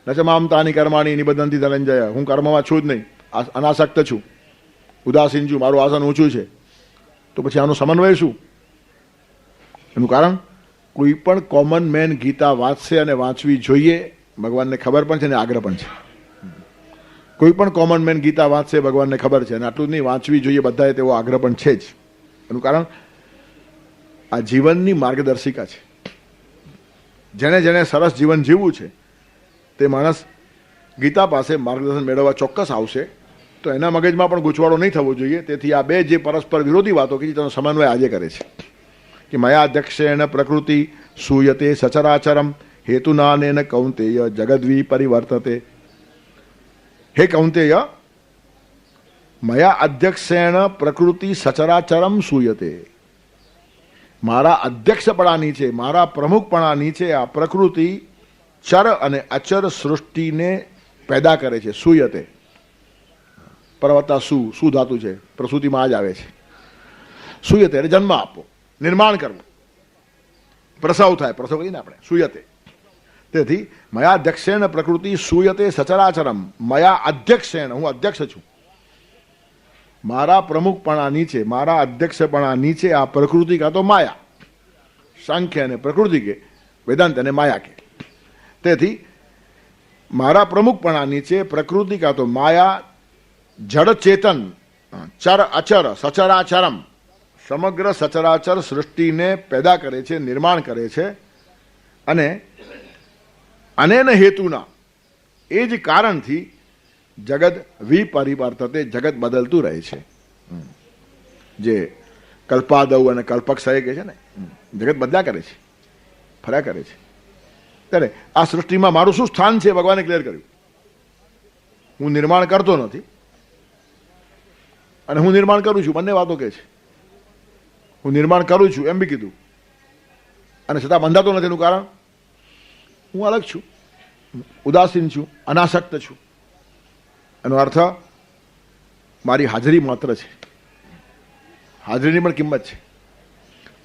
Speaker 1: નચમામ તાની કર્માણી નિબંધનથી ધનંજય. હું કર્મમાં છું જ નહીં, અનાસક્ત છું, ઉદાસીન છું, મારું આસન ઊંચું છે. તો પછી આનો સમન્વય શું? એનું કારણ કોઈ પણ કોમન મેન ગીતા વાંચશે અને વાંચવી જોઈએ, ભગવાનને ખબર પણ છે ને આગ્રહ પણ છે. કોઈ પણ કોમન મેન ગીતા વાંચશે, ભગવાનને ખબર છે, અને આટલું જ નહીં વાંચવી જોઈએ બધાએ તેવો આગ્રહ પણ છે જ. એનું કારણ આ જીવનની માર્ગદર્શિકા છે. જેને જેને સરસ જીવન જીવવું છે તે માણસ ગીતા પાસે માર્ગદર્શન મેળવવા ચોક્કસ આવશે. તો એના મગજમાં પણ ગૂંચવાડો નહીં થવો જોઈએ. તેથી આ બે જે પરસ્પર વિરોધી વાતો કે તેનો સમન્વય આજે કરે છે કે મયા અધ્યક્ષેણ પ્રકૃતિ સૂયતે સચરાચરમ હેતુનાનેન કૌંતેય જગદ્વી પરિવર્તતે. હે કૌંતેય, મયા અધ્યક્ષેણ પ્રકૃતિ સચરાચરમ સૂયતે. મારા અધ્યક્ષપણાની છે, મારા પ્રમુખપણાની છે આ પ્રકૃતિ ચર અને અચર સૃષ્ટિને પેદા કરે છે. સૂયતે પર્વતા શું ધાતુ છે, પ્રસૂતિમાં આ જ આવે છે. સૂયતે એટલે જન્મ આપવો, નિર્માણ કરવું, પ્રસવ થાય, પ્રસવ કહીએ ને આપણે, સૂયતે. તેથી મયા અધ્યક્ષેણ પ્રકૃતિ સૂયતે સચરાચરમ. મયા અધ્યક્ષેણ, હું અધ્યક્ષ છું, મારા પ્રમુખપણાની છે, મારા અધ્યક્ષપણાની છે આ પ્રકૃતિ કાં તો માયા. સાંખ્ય અને પ્રકૃતિ કે, વેદાંત અને માયા કે. તેથી મારા પ્રમુખપણાની છે પ્રકૃતિ કાં તો માયા, જડ ચેતન, ચર અચર સચરાચરમ, સમગ્ર સચરાચર સૃષ્ટિને પેદા કરે છે, નિર્માણ કરે છે. અને અનેન હેતુના, એ જ કારણથી જગત વિપરિવર્તતે, જગત બદલતું રહે છે. જે કલ્પાદવ અને કલ્પક્ષય કે છે ને, જગત બદલા કરે છે, ફર્યા કરે છે. ત્યારે આ સૃષ્ટિમાં મારું શું સ્થાન છે ભગવાને ક્લિયર કર્યું. હું નિર્માણ કરતો નથી અને હું નિર્માણ કરું છું, બંને વાતો કે છે. હું નિર્માણ કરું છું એમ બી કીધું, અને છતાં બંધાતો નથી. એનું કારણ હું અલગ છું, ઉદાસીન છું, અનાસક્ત છું. એનો અર્થ મારી હાજરી માત્ર છે, હાજરીની પણ કિંમત છે.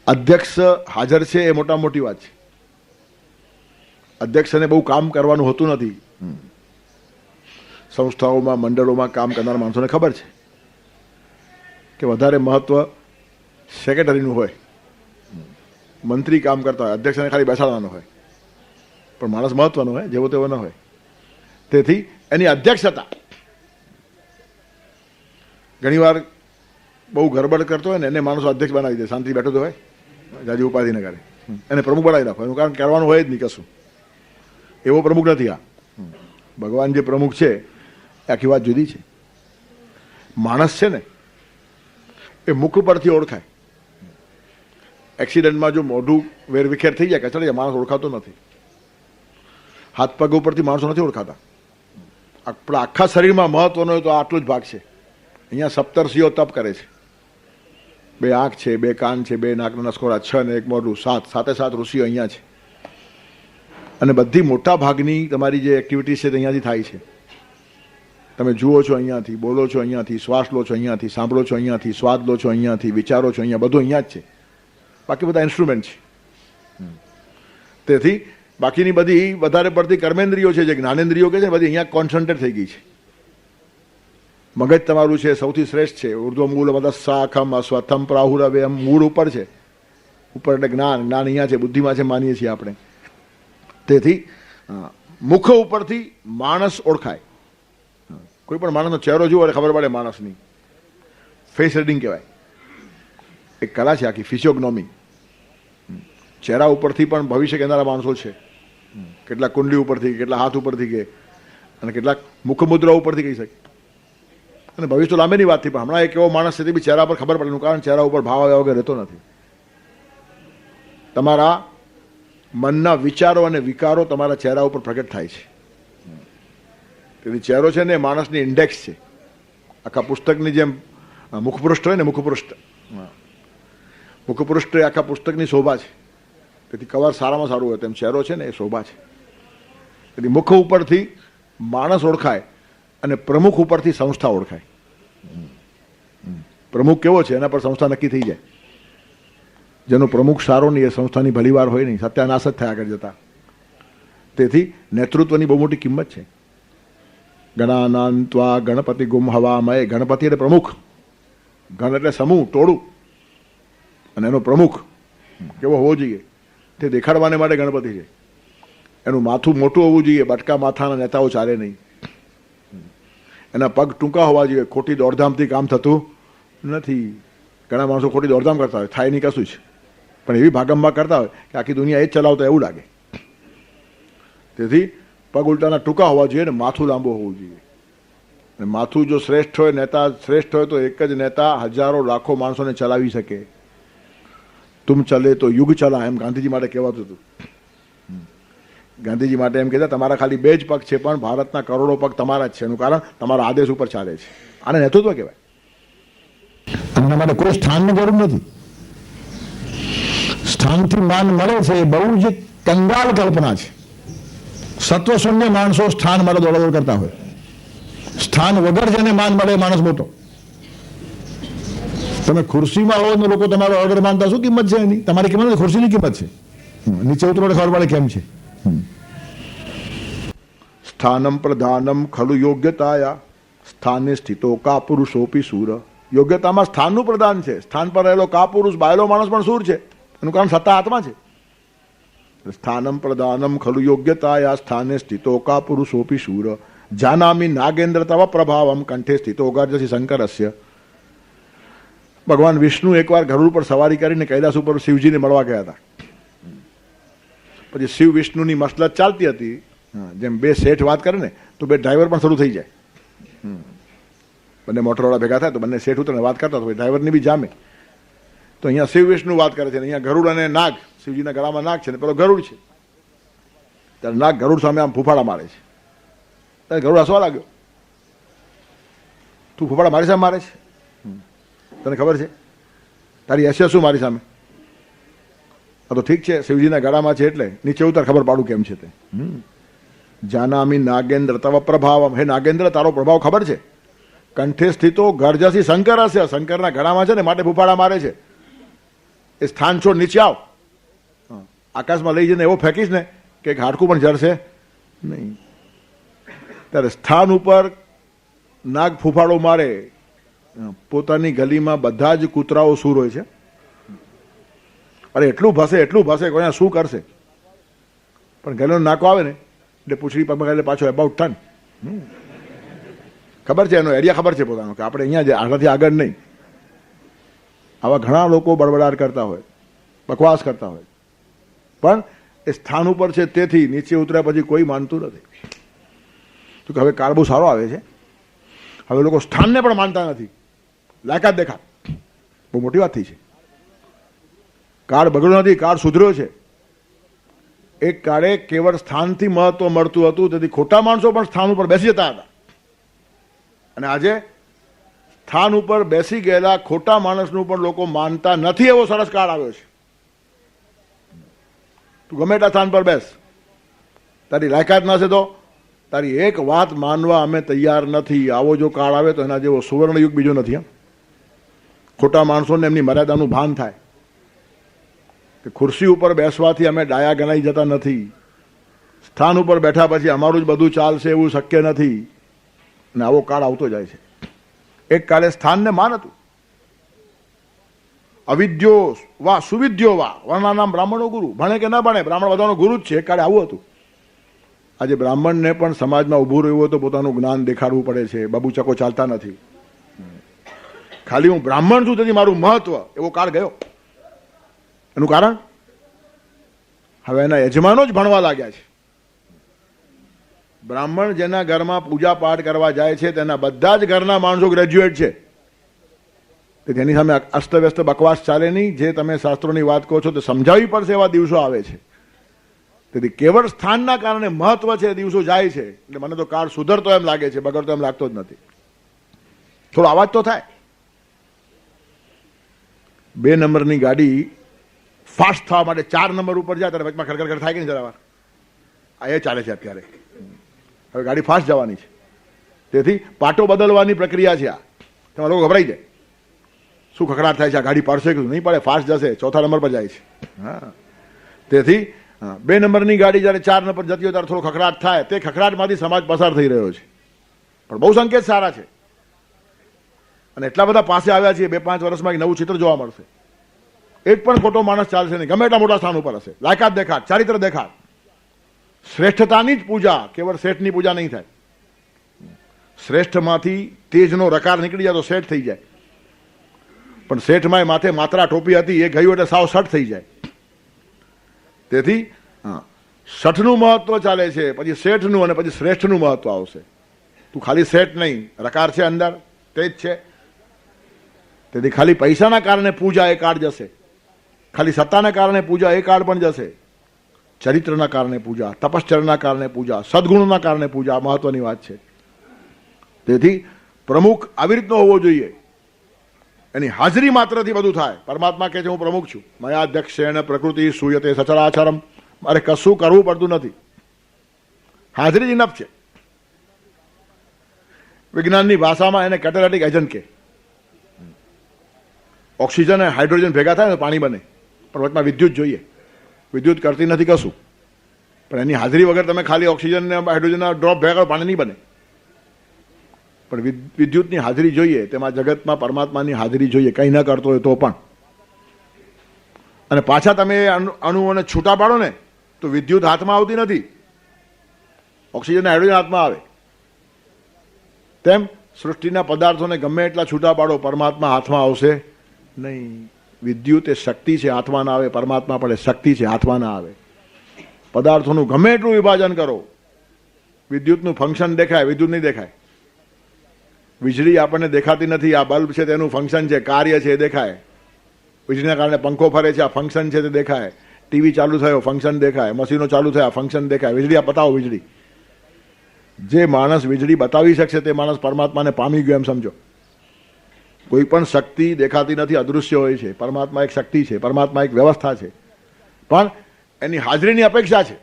Speaker 1: અધ્યક્ષ હાજર છે એ મોટા મોટી વાત છે. અધ્યક્ષને બહુ કામ કરવાનું હોતું નથી. સંસ્થાઓમાં મંડળોમાં કામ કરનાર માણસોને ખબર છે કે વધારે મહત્વ સેક્રેટરીનું હોય, મંત્રી કામ કરતા હોય, અધ્યક્ષને ખાલી બેસાડવાનો હોય, પણ માણસ મહત્વનો હોય, જેવો તેવો ન હોય. તેથી એની અધ્યક્ષતા ઘણીવાર બહુ ગરબડ કરતો હોય ને એને માણસો અધ્યક્ષ બનાવી દે, શાંતિ બેઠો તો હોય, જાજી ઉપાધિ ન કરે, એને પ્રમુખ બનાવી રાખો. એનું કારણ કરવાનું હોય જ નહીં કશું. એવો પ્રમુખ નથી આ. ભગવાન જે પ્રમુખ છે એ આખી વાત જુદી છે. માણસ છે ને એ મુખ પરથી ઓળખાય. એક્સિડન્ટમાં જો મોઢું વેરવિખેર થઈ જાય, કચડી જાય, માણસ ઓળખાતો નથી. હાથ પગ ઉપરથી માણસો નથી ઓળખાતા. આપણા આખા શરીરમાં મહત્વનો હોય તો આટલો જ ભાગ છે. અહીંયા સપ્તર્ષિઓ તપ કરે છે. 2 આંખ છે, 2 કાન છે, 2 નાકના નસકોરા, 6 ને 1 મોઢું, 7, 7 ઋષિઓ અહીંયા છે. અને બધી મોટા ભાગની તમારી જે એક્ટિવિટી છે તે અહીંયાથી થાય છે. તમે જુઓ છો અહીંયાથી, બોલો છો અહીંયાથી, શ્વાસ લો છો અહીંયાથી, સાંભળો છો અહીંયાથી, સ્વાદ લો છો અહીંયાથી, વિચારો છો અહીંયા, બધું અહીંયા જ છે. બાકી બધા ઇન્સ્ટ્રુમેન્ટ છે. તેથી બાકીની બધી વધારે પડતી કર્મેન્દ્રિયો છે, જે જ્ઞાનેન્દ્રિયો કે છે, બધી અહીંયા કોન્સન્ટ્રેટ થઈ ગઈ છે. મગજ તમારું છે સૌથી શ્રેષ્ઠ છે. ઉર્ધ્વ મૂળ મદસ્સાખમ અસ્વથમ પ્રાહુરવે, એમ મૂળ ઉપર છે. ઉપર એટલે જ્ઞાન, જ્ઞાન અહીંયા છે, બુદ્ધિમાં છે, માનીએ છીએ આપણે. તેથી મુખ ઉપરથી માણસ ઓળખાય. કોઈ પણ માણસનો ચહેરો જુઓ એટલે ખબર પડે માણસની. ફેસ રીડિંગ કહેવાય. એક કલા છે આખી, ફિઝિયોગ્નોમી. ચહેરા ઉપરથી પણ ભવિષ્ય કહેનારા માણસો છે. કેટલાક કુંડલી ઉપરથી, કેટલા હાથ ઉપરથી કે, અને કેટલાક મુખમુદ્રા ઉપરથી કહી શકે. અને ભવિષ્ય તો લાંબીની વાત થઈ, પણ હમણાં એક એવો માણસ છે તે બી ચહેરા પર ખબર પડે. એનું કારણ ચહેરા ઉપર ભાવ આવ્યા વગર રહેતો નથી. તમારા મનના વિચારો અને વિકારો તમારા ચહેરા ઉપર પ્રગટ થાય છે. તેથી ચહેરો છે ને એ માણસની ઇન્ડેક્સ છે. આખા પુસ્તકની જેમ મુખપૃષ્ઠ હોય ને, મુખપૃષ્ઠ એ આખા પુસ્તકની શોભા છે. તેથી કવર સારામાં સારું હોય તેમ ચહેરો છે ને એ શોભા છે. તેથી મુખ ઉપરથી માણસ ઓળખાય અને પ્રમુખ ઉપરથી સંસ્થા ઓળખાય. પ્રમુખ કેવો છે એના પર સંસ્થા નક્કી થઈ જાય. જેનો પ્રમુખ સારો નહીં એ સંસ્થાની ભલીવાર હોય નહીં, સત્યાનાશ જ થયા આગળ જતા. તેથી નેતૃત્વની બહુ મોટી કિંમત છે. ગણાનાન્ત્વા ગણપતિ ગુમ હવામય. ગણપતિ એટલે પ્રમુખ. ગણ એટલે સમૂહ, ટોળું, અને એનો પ્રમુખ કેવો હોવો જોઈએ તે દેખાડવાને માટે ગણપતિ છે. એનું માથું મોટું હોવું જોઈએ, બટકા માથાના નેતાઓ ચાલે નહીં. એના પગ ટૂંકા હોવા જોઈએ, ખોટી દોડધામથી કામ થતું નથી. ઘણા માણસો ખોટી દોડધામ કરતા હોય, થાય નહીં કશું જ, પણ એવી ભાગમભાગ કરતા હોય કે આખી દુનિયા એ જ ચલાવતા એવું લાગે. તેથી પગ ઉલટાના ટૂંકા હોવા જોઈએ ને માથું લાંબુ હોવું જોઈએ. અને માથું જો શ્રેષ્ઠ હોય, નેતા શ્રેષ્ઠ હોય, તો એક જ નેતા હજારો લાખો માણસોને ચલાવી શકે. તુમ ચલે તો યુગ ચલા, એમ ગાંધીજી માટે કહેવાતું હતું. ગાંધીજી માટે એમ કહેતા તમારા ખાલી બે જ પગ છે, પણ ભારતના કરોડો પગ તમારા જ છે. એનું કારણ તમારા આદેશ ઉપર ચાલે છે. આને નેતૃત્વ કહેવાય.
Speaker 2: એના માટે કોઈ સ્થાનની જરૂર નથી. સ્થાનથી માન મળે છે એ બહુ જ કંગાલ કલ્પના છે. સત્વશૂન્ય માણસો સ્થાન માટે દોડાદોડ કરતા હોય. સ્થાન વગર જેને માન મળે માણસ મોટો. તમે ખુરશીમાં હો ને લોકો તમારો ઓર્ડર માનતા, શું કિંમત છે એની? તમારી કિંમત ખુરશીની કિંમત છે. નીચે ઉતરો એટલે ખબર પડે કેમ છે.
Speaker 1: સ્થાનમ પ્રધાનમ ખલુ યોગ્યતાયા સ્થાને સ્થિતો કા પુરુષોપી સૂર. યોગ્યતામાં સ્થાનનું પ્રધાન છે. સ્થાન પર રહેલો કા પુરુષ, બાયલો માણસ પણ સૂર છે. એનું કારણ સત્તા હાથમાં છે. સ્થાનમ પ્રધાનમ ખલુ યોગ્યતાયા સ્થાને સ્થિતો કા પુરુષોપી સૂર. જાનામી નાગેન્દ્ર તવ પ્રભાવમ કંઠે સ્થિતો ગર્જસી શંકરસ્ય. ભગવાન વિષ્ણુ એકવાર ગરુડ પર સવારી કરીને કૈલાસ ઉપર શિવજીને મળવા ગયા હતા. પછી શિવ વિષ્ણુની મસલત ચાલતી હતી. જેમ બે શેઠ વાત કરે ને તો બે ડ્રાઈવર પણ શરૂ થઈ જાય. બંને મોટરવાળા ભેગા થાય તો બંને શેઠ ઉતરીને વાત કરતા હોય, ડ્રાઈવરની બી જામે. તો અહીંયા શિવ વિષ્ણુ વાત કરે છે, અહીંયા ગરુડ અને નાગ, શિવજીના ગળામાં નાગ છે ને પેલો ગરુડ છે. ત્યારે નાગ ગરુડ સામે આમ ફૂફાડા મારે છે. ત્યારે ગરુડ હસવા લાગ્યો. તું ફૂફાડા મારી સામે મારે છે? તને ખબર છે તારી હેસિયત શું મારી સામે? હા તો ઠીક છે, શિવજીના ગળામાં છે એટલે નીચે ઉતર, ખબર પાડું કેમ છે તે. જાનામી નાગેન્દ્ર તવ પ્રભાવમ. હે નાગેન્દ્ર, તારો પ્રભાવ ખબર છે. કંઠે સ્થિતો ગર્જસી શંકર હશે. શંકરના ગળામાં છે ને માટે ફૂફાડા મારે છે. એ સ્થાન છોડ, નીચે આવ. આકાશમાં લઈ જઈને એવો ફેંકીશ ને કે હાડકું પણ જરશે નહીં. ત્યારે સ્થાન ઉપર નાગ ફૂફાડો મારે. પોતાની ગલીમાં બધા જ કૂતરાઓ સૂર હોય છે. અરે એટલું ભસે કોઈ શું કરશે? પણ ગલીનો નાકો આવે ને એટલે પૂછડી પગમાં એટલે પાછો એબાઉટ ટન. ખબર છે, એનો એરિયા ખબર છે પોતાનો, કે આપણે અહીંયા જ આનાથી આગળ નહીં. આવા ઘણા લોકો બડબડાટ કરતા હોય, બકવાસ કરતા હોય, પણ એ સ્થાન ઉપર છે તેથી નીચે ઉતર્યા પછી કોઈ માનતું નથી. તો કે હવે કાળ બહુ સારો આવે છે. હવે લોકો સ્થાનને પણ માનતા નથી, લાયકાત દેખા. બહુ મોટી વાત થઈ છે. કાળ બગડ્યો નથી, કાળ સુધર્યો છે. એક કાળે કેવળ સ્થાનથી મહત્વ મળતું હતું, તેથી ખોટા માણસો પણ સ્થાન ઉપર બેસી જતા હતા. અને આજે સ્થાન ઉપર બેસી ગયેલા ખોટા માણસનું પણ લોકો માનતા નથી, એવો સરસ કાળ આવ્યો છે. તું ગમે એટલા સ્થાન પર બેસ, તારી લાયકાત ના છે તો તારી એક વાત માનવા અમે તૈયાર નથી. આવો જો કાળ આવે તો એના જેવો સુવર્ણ યુગ બીજો નથી. ખોટા માણસોને એમની મર્યાદાનું ભાન થાય કે ખુરશી ઉપર બેસવાથી અમે ડાયા ગણાઈ જતા નથી. સ્થાન ઉપર બેઠા પછી અમારું જ બધું ચાલશે એવું શક્ય નથી. અને આવો કાળ આવતો જાય છે. એક કાળે સ્થાનને માન હતું. અવિદ્યો વા સુવિદ્યો વા વર્ણાનામ બ્રાહ્મણો ગુરુ. ભણે કે ના ભણે બ્રાહ્મણ બધાનો ગુરુ જ છે. એક કાળે આવું હતું. આજે બ્રાહ્મણને પણ સમાજમાં ઊભું રહેવું હોય તો પોતાનું જ્ઞાન દેખાડવું પડે છે. બાબુચકો ચાલતા નથી. ખાલી હું બ્રાહ્મણ છું તેથી મારું મહત્વ, એવો કાળ ગયો. એનું કારણ હવે એના યજમાનો જ ભણવા લાગ્યા છે. બ્રાહ્મણ જેના ઘરમાં પૂજા પાઠ કરવા જાય છે તેના બધા જ ઘરના માણસો ગ્રેજ્યુએટ છે. તેની સામે અસ્તવ્યસ્ત બકવાસ ચાલે નહીં. જે તમે શાસ્ત્રોની વાત કહો છો તે સમજાવવી પડશે એવા દિવસો આવે છે. તેથી કેવળ સ્થાનના કારણે મહત્વ છે, દિવસો જાય છે. એટલે મને તો કાળ સુધરતો એમ લાગે છે, બગડતો એમ લાગતો જ નથી. થોડો અવાજ તો થાય. 2 નંબરની ગાડી ફાસ્ટ થવા માટે 4 નંબર ઉપર જાય ત્યારે વચમાં ખડખડ થાય કે નહીં જરા વાર? આ એ ચાલે છે અત્યારે. હવે ગાડી ફાસ્ટ જવાની છે, તેથી પાટો બદલવાની પ્રક્રિયા છે. આ તમારા લોકો ગભરાઈ જાય, શું ખખડાટ થાય છે, આ ગાડી પડશે કે નહીં પડે, ફાસ્ટ જશે, 4થા નંબર પર જાય છે. હા, તેથી 2 નંબરની ગાડી જ્યારે 4 નંબર જતી હોય ત્યારે થોડો ખખડાટ થાય. તે ખખડાટમાંથી સમાજ પસાર થઈ રહ્યો છે, પણ બહુ સંકેત સારા છે. અને એટલા બધા પાસે આવ્યા છીએ, 2-5 વર્ષમાં એક નવું ચિત્ર જોવા મળશે. એક પણ ખોટો માણસ ચાલશે નહીં, ગમે એટલા મોટા સ્થાન ઉપર હશે. લાયકાત દેખાડ, ચારિત્ર દેખાડ. શ્રેષ્ઠતાની જ પૂજા, કેવળ શેઠની પૂજા નહીં થાય. શ્રેષ્ઠમાંથી તેજનો રકાર નીકળી જાય તો શેઠ થઈ જાય. પણ શેઠમાં માથે માત્રા ટોપી હતી, એ ગયું એટલે સાવ શઠ થઈ જાય. તેથી શઠનું મહત્વ ચાલે છે, પછી શેઠનું અને પછી શ્રેષ્ઠનું મહત્વ આવશે. તું ખાલી શેઠ નહીં, રકાર છે અંદર, તે જ છે. તેથી ખાલી પૈસાના કારણે પૂજા એ કાળ જશે, ખાલી સત્તાના કારણે પૂજા એ કાળ પણ જશે. ચરિત્રના કારણે પૂજા, તપશ્ચર્યાના કારણે પૂજા, સદગુણના કારણે પૂજા મહત્વની વાત છે. તેથી પ્રમુખ આવી રીતનો હોવો જોઈએ. એની હાજરી માત્રથી બધું થાય. પરમાત્મા કહે છે હું પ્રમુખ છું. મયા અધ્યક્ષેણ પ્રકૃતિ સૂયતે સચરાચરમ. મારે કશું કરવું પડતું નથી, હાજરી જ ઇનફ છે. વિજ્ઞાનની ભાષામાં એને કેટેલાઇટિક એજન્ટ કે. ઓક્સિજન અને હાઇડ્રોજન ભેગા થાય તો પાણી બને, પણ વચમાં વિદ્યુત જોઈએ. વિદ્યુત કરતી નથી કશું, પણ એની હાજરી વગર તમે ખાલી ઓક્સિજન ને હાઇડ્રોજનના ડ્રોપ ભેગા કરો, પાણી નહીં બને. પણ વિદ્યુતની હાજરી જોઈએ. તેમાં જગતમાં પરમાત્માની હાજરી જોઈએ, કંઈ ન કરતો હોય તો પણ. અને પાછા તમે અણુઓને છૂટા પાડો ને તો વિદ્યુત હાથમાં આવતી નથી, ઓક્સિજન હાઇડ્રોજન હાથમાં આવે. તેમ સૃષ્ટિના પદાર્થોને ગમે એટલા છૂટા પાડો, પરમાત્મા હાથમાં આવશે નહીં. વિદ્યુત એ શક્તિ છે, હાથમાં ના આવે. પરમાત્મા પણ એ શક્તિ છે, હાથમાં ના આવે. પદાર્થોનું ગમે એટલું વિભાજન કરો, વિદ્યુતનું ફંક્શન દેખાય, વિદ્યુત નહીં દેખાય. વીજળી આપણને દેખાતી નથી, આ બલ્બ છે તેનું ફંક્શન છે, કાર્ય છે એ દેખાય. વીજળીના કારણે પંખો ફરે છે, આ ફંક્શન છે તે દેખાય. ટીવી ચાલુ થયો, ફંક્શન દેખાય. મશીનો ચાલુ થયા, ફંક્શન દેખાય. વીજળી આ બતાવો વીજળી. જે માણસ વીજળી બતાવી શકશે તે માણસ પરમાત્માને પામી ગયો એમ સમજો. કોઈ પણ શક્તિ દેખાતી નથી, અદૃશ્ય હોય છે. પરમાત્મા એક શક્તિ છે, પરમાત્મા એક વ્યવસ્થા છે, પણ એની હાજરીની અપેક્ષા છે.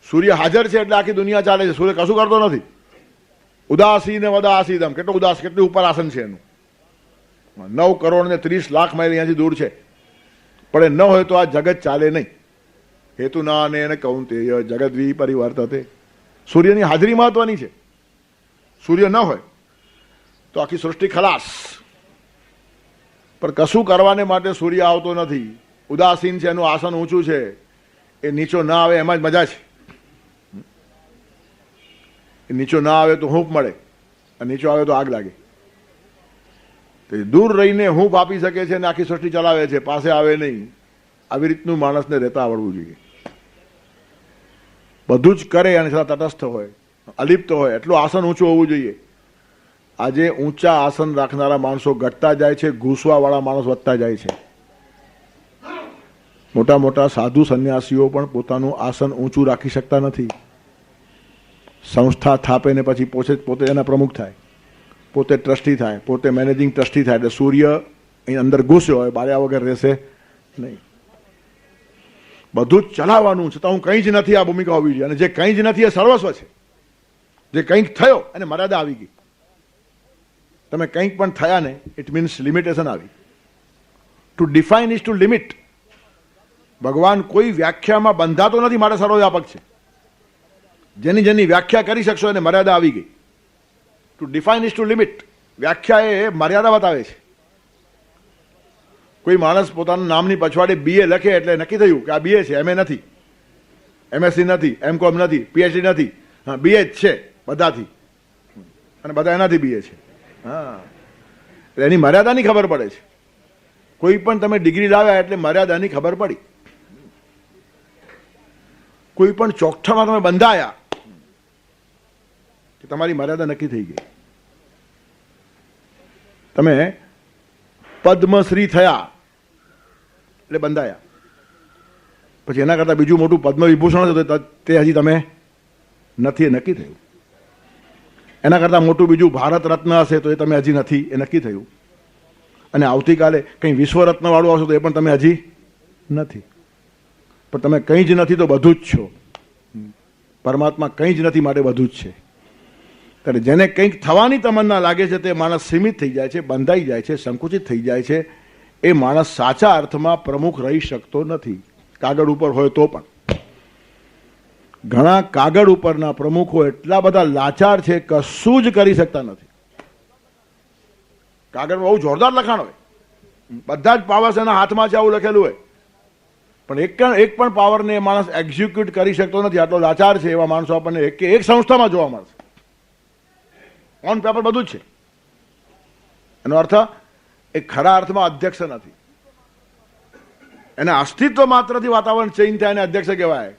Speaker 1: સૂર્ય હાજર છે એટલે આખી દુનિયા ચાલે છે. સૂર્ય કશું કરતો નથી. ઉદાસીને વદાસીદમ, કેટલું ઉદાસ, કેટલું ઉપર આસન છે એનું. 9 કરોડ ને 30 લાખ માઇલ અહીંયાથી દૂર છે, પણ એ ન હોય તો આ જગત ચાલે નહીં. હેતુ ના ને કૌંતેય જગત વિપરિવર્તતે. સૂર્યની હાજરી મહત્વની છે. સૂર્ય ન હોય તો આખી સૃષ્ટિ ખલાસ. પણ કશું કરવાને માટે સૂર્ય આવતો નથી. ઉદાસીન છે, એનું આસન ઊંચું છે, એ નીચો ના આવે એમાં જ મજા છે. નીચો ના આવે તો હૂંફ મળે, અને નીચો આવે તો આગ લાગે. દૂર રહીને હૂંફ આપી શકે છે અને આખી સૃષ્ટિ ચલાવે છે, પાસે આવે નહીં. આવી રીતનું માણસને રહેતા આવડવું જોઈએ. બધું જ કરે અને છતાં તટસ્થ હોય, અલિપ્ત હોય, એટલું આસન ઊંચું હોવું જોઈએ. આજે ઊંચા આસન રાખનારા માણસો ઘટતા જાય છે, ઘૂસવાવાળા માણસ વધતા જાય છે. મોટા મોટા સાધુ સંન્યાસીઓ પણ પોતાનું આસન ઊંચું રાખી શકતા નથી. સંસ્થા થાપે ને પછી પોતે એના પ્રમુખ થાય, પોતે ટ્રસ્ટી થાય, પોતે મેનેજિંગ ટ્રસ્ટી થાય. એટલે સૂર્ય અહીં અંદર ઘૂસ્યો હોય, બાર્યા વગર રહેશે નહીં. બધું જ ચલાવવાનું, છતાં હું કંઈ જ નથી, આ ભૂમિકા હોવી જોઈએ. અને જે કંઈ જ નથી એ સર્વસ્વ છે. જે કંઈક થયો એને મર્યાદા આવી ગઈ. તમે કંઈક પણ થયા ને, ઇટ મીન્સ લિમિટેશન આવી. To define is to limit. ભગવાન કોઈ વ્યાખ્યામાં બંધાતો નથી, માટે સર્વવ્યાપક છે. જેની વ્યાખ્યા કરી શકશો એને મર્યાદા આવી ગઈ. To define is to limit. વ્યાખ્યા એ મર્યાદા બતાવે છે. કોઈ માણસ પોતાના નામની પછવાડે BA લખે એટલે નક્કી થયું કે આ BA છે, MA નથી. MSc નથી, MCom નથી, PhD નથી, હા BA જ છે બધાથી, અને બધા એનાથી BA છે. હા, એટલે એની મર્યાદાની ખબર પડે છે. કોઈ પણ તમે ડિગ્રી લાવ્યા એટલે મર્યાદાની ખબર પડી. કોઈ પણ ચોકઠામાં તમે બંધાયા કે તમારી મર્યાદા નક્કી થઈ ગઈ. તમે પદ્મશ્રી થયા એટલે બંધાયા, પછી એના કરતાં બીજું મોટું પદ્મ વિભૂષણ હશે તો તે હજી તમે નથી, એ નક્કી થયું. એના કરતાં મોટું બીજું ભારત રત્ન હશે તો એ તમે હજી નથી, એ નક્કી થયું. અને આવતીકાલે કંઈ વિશ્વરત્ન વાળું આવશે તો એ પણ તમે હજી નથી. પણ તમે કંઈ જ નથી તો બધું જ છો. પરમાત્મા કંઈ જ નથી માટે બધું જ છે. ત્યારે જેને કંઈક થવાની તમન્ના લાગે છે તે માણસ સીમિત થઈ જાય છે, બંધાઈ જાય છે, સંકુચિત થઈ જાય છે. એ માણસ સાચા અર્થમાં પ્રમુખ રહી શકતો નથી. કાગળ ઉપર હોય તો પણ ઘણા કાગળ ઉપરના પ્રમુખો એટલા બધા લાચાર છે, કશું જ કરી શકતા નથી. કાગળમાં બહુ જોરદાર લખાણ હોય, બધા જ પાવર્સ એના હાથમાં છે આવું લખેલું હોય, પણ એક પણ પાવરને માણસ એક્ઝિક્યુટ કરી શકતો નથી. આટલો લાચાર છે. એવા માણસો આપણને એક સંસ્થામાં જોવા મળશે. ઓન પેપર બધું જ છે. એનો અર્થ એ ખરા અર્થમાં અધ્યક્ષ નથી. એના અસ્તિત્વ માત્રથી વાતાવરણ ચેન્જ થાય એને અધ્યક્ષ કહેવાય.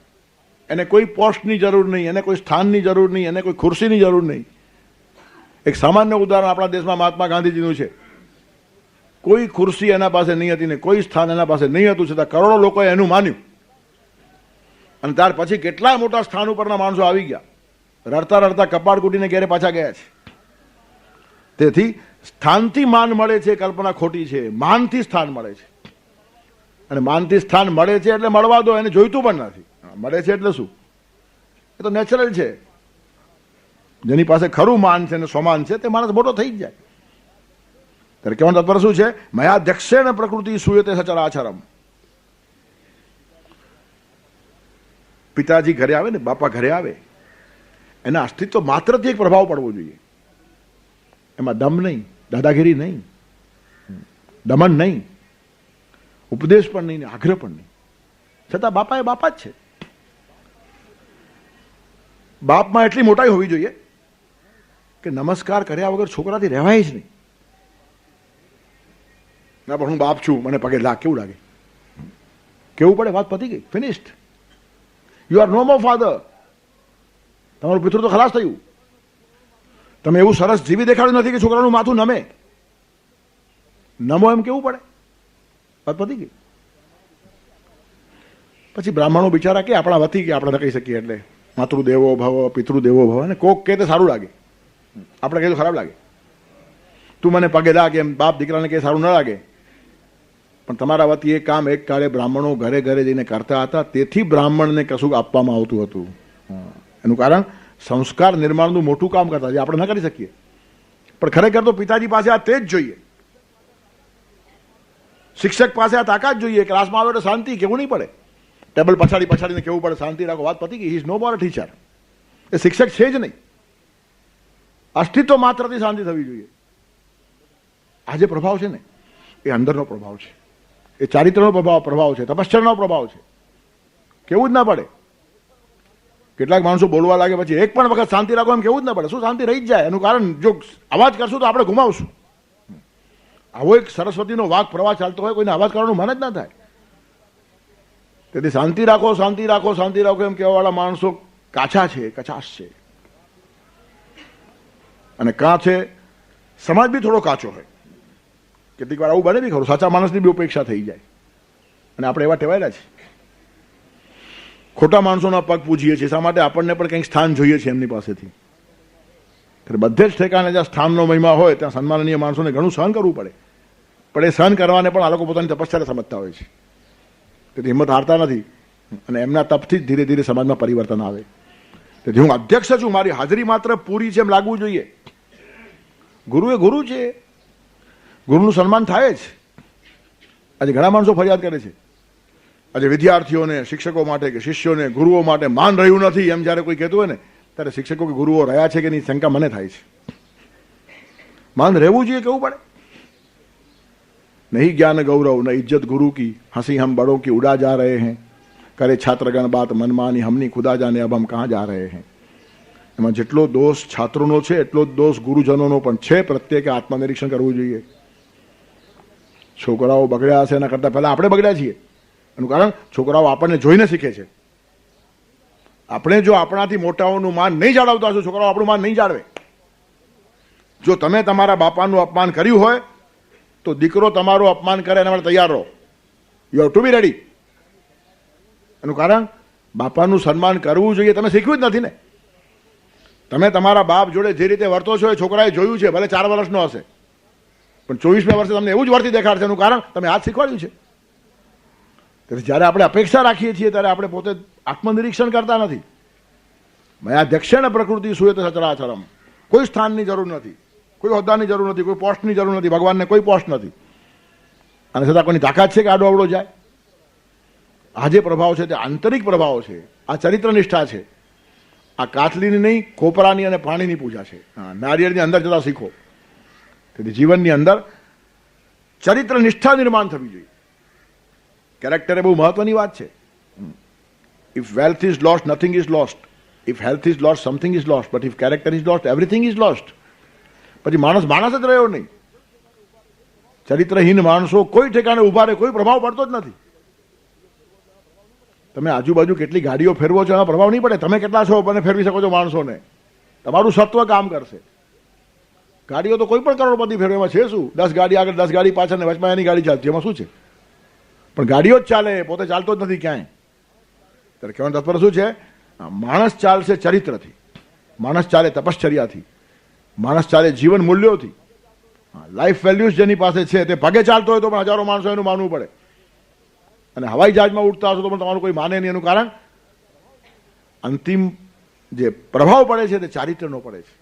Speaker 1: એને કોઈ પોસ્ટની જરૂર નહીં, એને કોઈ સ્થાનની જરૂર નહીં, એને કોઈ ખુરશીની જરૂર નહીં. એક સામાન્ય ઉદાહરણ આપણા દેશમાં મહાત્મા ગાંધીજીનું છે. કોઈ ખુરશી એના પાસે નહીં હતી ને કોઈ સ્થાન એના પાસે નહીં હતું, છતાં કરોડો લોકોએ એનું માન્યું. અને ત્યાર પછી કેટલાય મોટા સ્થાન ઉપરના માણસો આવી ગયા, રડતા રડતા કપાળ કૂટીને ઘેરે પાછા ગયા છે. તેથી સ્થાનથી માન મળે છે કલ્પના ખોટી છે. માનથી સ્થાન મળે છે, અને માનથી સ્થાન મળે છે એટલે મળવા દો, એને જોઈતું પણ નથી. મળે છે એટલે શું? એ તો નેચરલ છે. જેની પાસે ખરું માન છે ને સ્વમાન છે તે માણસ મોટો થઈ જ જાય. ત્યારે કહેવાનું તાત્પર્ય શું છે? મયાધ્યક્ષેણ પ્રકૃતિ સુયતે સચરાચરમ. પિતાજી ઘરે આવે ને, બાપા ઘરે આવે, એના અસ્તિત્વ માત્રથી એક પ્રભાવ પડવો જોઈએ. એમાં દમ નહીં, દાદાગીરી નહીં, દમન નહીં, ઉપદેશ પણ નહીં, આગ્રહ પણ નહીં. છતાં બાપા એ બાપા જ છે. બાપમાં એટલી મોટાઈ હોવી જોઈએ કે નમસ્કાર કર્યા વગર છોકરાથી રહેવાય જ નહીં. ના પણ હું બાપ છું, મને પગે લાગ, કેવું લાગે? કેવું પડે? વાત પતી ગઈ, finished. You are no more father. તમારું પિતૃ તો ખલાસ થયું. તમે એવું સરસ જીવી દેખાડ્યું નથી કે છોકરાનું માથું નમે. નમો એમ કેવું પડે? વાત પતી ગઈ. પછી બ્રાહ્મણો બિચારા કે આપણા વતી કે આપણે ન કહી શકીએ એટલે માતૃદેવો ભવ પિતૃદેવો ભવ, અને કોક કે તે સારું લાગે, આપણે કહે તો ખરાબ લાગે. તું મને પગે લાગે એમ બાપ દીકરાને કે સારું ન લાગે. પણ તમારા વતી એ કામ એક કાળે બ્રાહ્મણો ઘરે ઘરે જઈને કરતા હતા. તેથી બ્રાહ્મણને કશું આપવામાં આવતું હતું. એનું કારણ સંસ્કાર નિર્માણનું મોટું કામ કરતા, જે આપણે ન કરી શકીએ. પણ ખરેખર તો પિતાજી પાસે આ તે જ જોઈએ. શિક્ષક પાસે આ તાકાત જોઈએ. ક્લાસમાં આવે તો શાંતિ કેવું નહીં પડે, ટેબલ પછાડીને કેવું પડે શાંતિ રાખો, વાત પતી ગઈ. He is no more a teacher. એ શિક્ષક છે જ નહીં. અસ્તિત્વ માત્રથી શાંતિ થવી જોઈએ. આ જે પ્રભાવ છે ને એ અંદરનો પ્રભાવ છે, એ ચારિત્રનો પ્રભાવ છે, તપશ્ચર્યાનો પ્રભાવ છે. કેવું જ ના પડે. કેટલાક માણસો બોલવા લાગે પછી એક પણ વખત શાંતિ રાખો એમ કેવું જ ના પડે. શું શાંતિ રહી જ જાય? એનું કારણ જો અવાજ કરશું તો આપણે ગુમાવશું. આવો એક સરસ્વતીનો વાઘ પ્રવાહ ચાલતો હોય, કોઈને અવાજ કરવાનું મન જ ના થાય. તેથી શાંતિ રાખો, શાંતિ રાખો, શાંતિ રાખો એમ કહેવાવાળા માણસો કાચા છે, કચાશ છે. અને કાં છે સમાજ બી થોડો કાચો હોય. કેટલીક વાર આવું બને બી ખરું, સાચા માણસની બી ઉપેક્ષા થઈ જાય. અને આપણે એવા ટેવાયેલા છે. ખોટા માણસોના પગ પૂજીએ છીએ. શા માટે? આપણને પણ કંઈક સ્થાન જોઈએ છે એમની પાસેથી. ત્યારે બધે જ ઠેકાણે જ્યાં સ્થાનનો મહિમા હોય ત્યાં સન્માનનીય માણસોને ઘણું સહન કરવું પડે. પણ એ સહન કરવાને પણ આ લોકો પોતાની તપશ્ચર્યા સમજતા હોય છે. તેથી હિંમત હારતા નથી, અને એમના તપથી જ ધીરે ધીરે સમાજમાં પરિવર્તન આવે. તેથી હું અધ્યક્ષ છું, મારી હાજરી માત્ર પૂરી છે એમ લાગવું જોઈએ. ગુરુ એ ગુરુ છે, ગુરુનું સન્માન થાય જ. આજે ઘણા માણસો ફરિયાદ કરે છે. આજે વિદ્યાર્થીઓને, શિક્ષકો માટે કે શિષ્યોને, ગુરુઓ માટે માન રહ્યું નથી એમ જ્યારે કોઈ કહેતું હોય ને, ત્યારે શિક્ષકો કે ગુરુઓ રહ્યા છે કે નહીં શંકા મને થાય છે. માન રહેવું જોઈએ, કેવું પડે. નહીં જ્ઞાન ગૌરવ ન ઇજ્જત ગુરુ કી, હંસી હમ બड़ों की उड़ा जा रहे हैं. કરે છાત્રગણ બાત મનમાની હમની ખુદા જાને અબ હમ કહાં જા રહે હૈ. એમાં જેટલો દોષ છાત્રોનો છે એટલો જ દોષ ગુરુજનોનો પણ છે. પ્રત્યેકે આત્મનિરીક્ષણ કરવું જોઈએ. છોકરાઓ બગડ્યા હશે એના કરતાં પહેલાં આપણે બગડ્યા છીએ. એનું કારણ છોકરાઓ આપણને જોઈને શીખે છે. આપણે જો આપણાથી મોટાઓનું માન નહીં જાળવતા હશો, છોકરાઓ આપણું માન નહીં જાળવે. જો તમે તમારા બાપાનું અપમાન કર્યું હોય તો દીકરો તમારું અપમાન કરે એના માટે તૈયાર રહો. You have to be ready. એનું કારણ બાપાનું સન્માન કરવું જોઈએ તમે શીખ્યું જ નથી ને. તમે તમારા બાપ જોડે જે રીતે વર્તો છો એ છોકરાએ જોયું છે, ભલે 4 વર્ષનો હશે પણ 24મા વર્ષે તમને એવું જ વર્તી દેખાડશે. એનું કારણ તમે આજ શીખવાડ્યું છે. તેથી જ્યારે આપણે અપેક્ષા રાખીએ છીએ ત્યારે આપણે પોતે આત્મનિરીક્ષણ કરતા નથી. મયાધ્યક્ષેણ પ્રકૃતિ સુયત સચરાચરમ. કોઈ સ્થાનની જરૂર નથી, કોઈ હોદ્દાની જરૂર નથી, કોઈ પોસ્ટની જરૂર નથી. ભગવાનને કોઈ પોસ્ટ નથી અને છતાં કોઈની તાકાત છે કે આડો અવળો જાય. આ જે પ્રભાવ છે તે આંતરિક પ્રભાવો છે. આ ચરિત્ર નિષ્ઠા છે. આ કાથલીની નહીં, કોપરાની અને પાણીની પૂજા છે. હા, નારિયેળની અંદર જતા શીખો. તેથી જીવનની અંદર ચરિત્ર નિષ્ઠા નિર્માણ થવી જોઈએ. કેરેક્ટર એ બહુ મહત્વની વાત છે. If wealth is lost nothing is lost. If health is lost something is lost. But if character is lost everything is lost. પછી માણસ જ રહ્યો નહીં. ચરિત્રહીન માણસો કોઈ ઠેકાણે ઉભા રહે, કોઈ પ્રભાવ પડતો જ નથી. તમે આજુબાજુ કેટલી ગાડીઓ ફેરવો છો એનો પ્રભાવ નહીં પડે. તમે કેટલા છો અને ફેરવી શકો છો માણસોને. તમારું સત્વ કામ કરશે. ગાડીઓ તો કોઈ પણ કરોડપતિ ફેરવે, એમાં છે શું? 10 ગાડી આગળ 10 ગાડી પાછળ ને વચમાં એની ગાડી ચાલતી, એમાં શું છે? પણ ગાડીઓ જ ચાલે, પોતે ચાલતો જ નથી ક્યાંય. ત્યારે કહેવાનું તાત્પર્ય શું છે? માણસ ચાલશે ચરિત્રથી, માણસ ચાલે તપશ્ચર્યાથી, માણસ ચાલે જીવન મૂલ્યોથી. લાઈફ વેલ્યુઝ જેની પાસે છે તે પગે ચાલતો હોય તો પણ હજારો માણસો એનું માનવું પડે. અને હવાઈ જહાજમાં ઉડતા હશો તો પણ તમારું કોઈ માને નહીં. એનું કારણ અંતિમ જે પ્રભાવ પડે છે તે ચારિત્રનો પડે છે.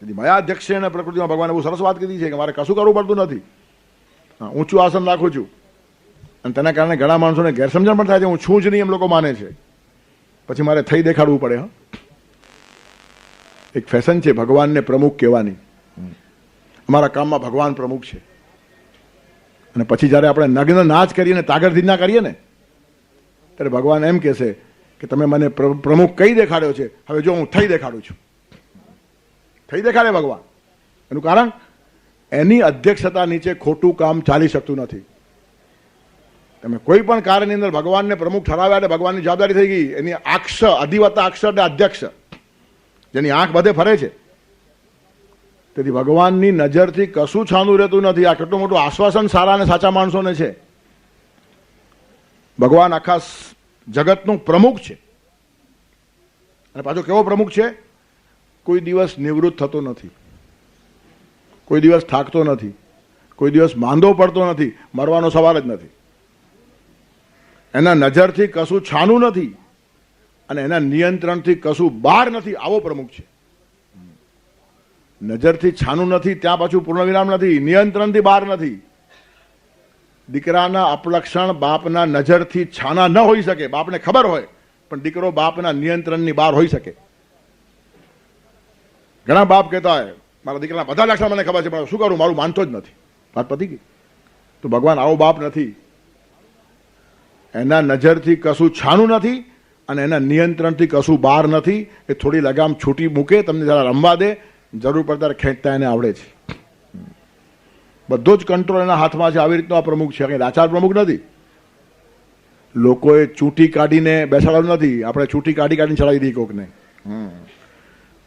Speaker 1: તેથી મયાધ્યક્ષેણ પ્રકૃતિમાં ભગવાને બહુ સરસ વાત કીધી છે કે મારે કશું કરવું પડતું નથી. ઊંચું આસન રાખું છું અને તેના કારણે ઘણા માણસોને ગેરસમજણ પણ થાય છે. હું છું જ નહીં એમ લોકો માને છે. પછી મારે થઈ દેખાડવું પડે. હા, એક ફેશન છે ભગવાનને પ્રમુખ કહેવાની. અમારા કામમાં ભગવાન પ્રમુખ છે. અને પછી જ્યારે આપણે નગ્ન નાચ કરીએ ને તાગરથી ના કરીએ ને ત્યારે ભગવાન એમ કહેશે કે તમે મને પ્રમુખ કઈ દેખાડ્યો છે, હવે જો હું થઈ દેખાડું છું. થઈ દેખાડે ભગવાન. એનું કારણ એની અધ્યક્ષતા નીચે ખોટું કામ ચાલી શકતું નથી. તમે કોઈ પણ કાર્યની અંદર ભગવાનને પ્રમુખ ઠરાવ્યા એટલે ભગવાનની જવાબદારી થઈ ગઈ. એની આક્ષ અધિવત્તા અક્ષર એટલે અધ્યક્ષ, જેની આંખ બધે ફરે છે. તેથી ભગવાનની નજરથી કશું છાનું રહેતું નથી. આ કેટલું મોટું આશ્વાસન સારા અને સાચા માણસોને છે. ભગવાન આખા જગતનું પ્રમુખ છે. અને પાછો કેવો પ્રમુખ છે? કોઈ દિવસ નિવૃત્ત થતો નથી, કોઈ દિવસ થાકતો નથી, કોઈ દિવસ માંદો પડતો નથી, મરવાનો સવાલ જ નથી. એના નજરથી કશું છાનું નથી અને એના નિયંત્રણથી કશું બહાર નથી. આવો પ્રમુખ છે. નજરથી છાનું નથી ત્યાં પાછું પૂર્ણવિરામ નથી, નિયંત્રણથી બહાર નથી. દીકરાના અપલક્ષણ બાપના નજરથી છાના ન હોઈ શકે. બાપને ખબર હોય પણ દીકરો બાપના નિયંત્રણની બહાર હોઈ શકે. ઘણા બાપ કહેતા હોય મારા દીકરાના બધા લક્ષણ મને ખબર છે પણ શું કરું, મારું માનતો જ નથી. વાત પતી ગઈ. તો ભગવાન આવો બાપ નથી. એના નજરથી કશું છાનું નથી અને એના નિયંત્રણથી કશું બહાર નથી. એ થોડી લગામ છૂટી મૂકે, તમને જરા રમવા દે, જરૂર પડતા ખેંચતા એને આવડે છે. બધો જ કંટ્રોલ એના હાથમાં છે. આવી રીતનો આ પ્રમુખ છે, કંઈ લાચાર પ્રમુખ નથી. લોકોએ ચૂંટી કાઢીને બેસાડવાનું નથી. આપણે ચૂંટી કાઢીને ચડાવી દઈએ કોકને.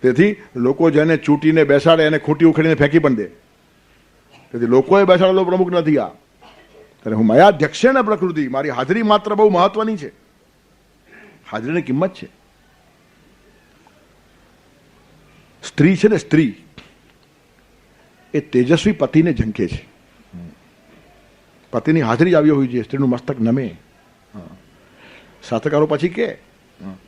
Speaker 1: તેથી લોકો જેને ચૂંટીને બેસાડે એને ખૂંટી ઉખેડીને ફેંકી પણ દે. તેથી લોકોએ બેસાડેલો પ્રમુખ નથી આ. ત્યારે હું મયાધ્યક્ષેણ પ્રકૃતિ, મારી હાજરી માત્ર બહુ મહત્વની છે. હાજરીની કિંમત છે. સ્ત્રી છે ને, સ્ત્રી એ તેજસ્વી પતિને ઝંખે છે. પતિની હાજરી આવી હોવી જોઈએ. સ્ત્રીનું મસ્તક નમે. શાસ્ત્રકારો પછી કે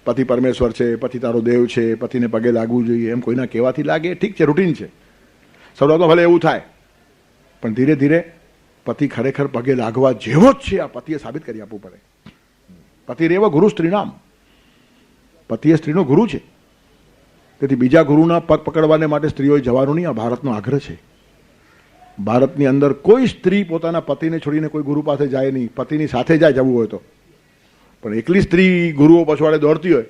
Speaker 1: પતિ પરમેશ્વર છે, પતિ તારો દેવ છે, પતિને પગે લાગવું જોઈએ એમ કોઈના કહેવાથી લાગે ઠીક છે, રૂટીન છે. શરૂઆતમાં ભલે એવું થાય પણ ધીરે ધીરે પતિ ખરેખર પગે લાગવા જેવો જ છે આ પતિએ સાબિત કરી આપવું પડે. પતિ રેવ ગુરુ સ્ત્રીનામ. પતિ એ સ્ત્રીનો ગુરુ છે. તેથી બીજા ગુરુના પગ પકડવાને માટે સ્ત્રીઓએ જવાનું નહીં. આ ભારતનો આગ્રહ છે. ભારતની અંદર કોઈ સ્ત્રી પોતાના પતિને છોડીને કોઈ ગુરુ પાસે જાય નહીં. પતિની સાથે જાય જવું હોય તો, પણ એકલી સ્ત્રી ગુરુઓ પછવાડે દોડતી હોય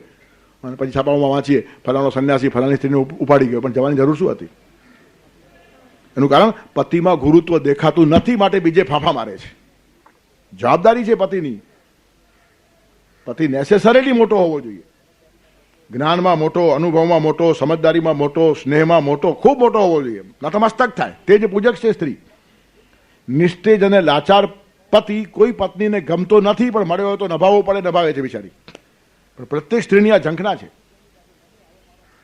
Speaker 1: અને પછી છાપામાં વાંચીએ ફલાણો સંન્યાસી ફલાણી સ્ત્રીને ઉપાડી ગયો, પણ જવાની જરૂર શું હતી? એનું કારણ પતિમાં ગુરુત્વ દેખાતું નથી, માટે બીજે ફાંફા મારે છે. જવાબદારી છે પતિની. પતિ નેસેસરીલી મોટો હોવો જોઈએ, જ્ઞાનમાં મોટો, અનુભવમાં મોટો, સમજદારીમાં મોટો, સ્નેહમાં મોટો, ખૂબ મોટો હોવો જોઈએ, નતમસ્તક થાય. તે જ પૂજક છે સ્ત્રી. નિસ્તેજ અને લાચાર પતિ કોઈ પત્નીને ગમતો નથી, પણ મળ્યો હોય તો નભાવવો પડે, નભાવે છે બિચારી. પણ પ્રત્યેક સ્ત્રીની આ ઝંખના છે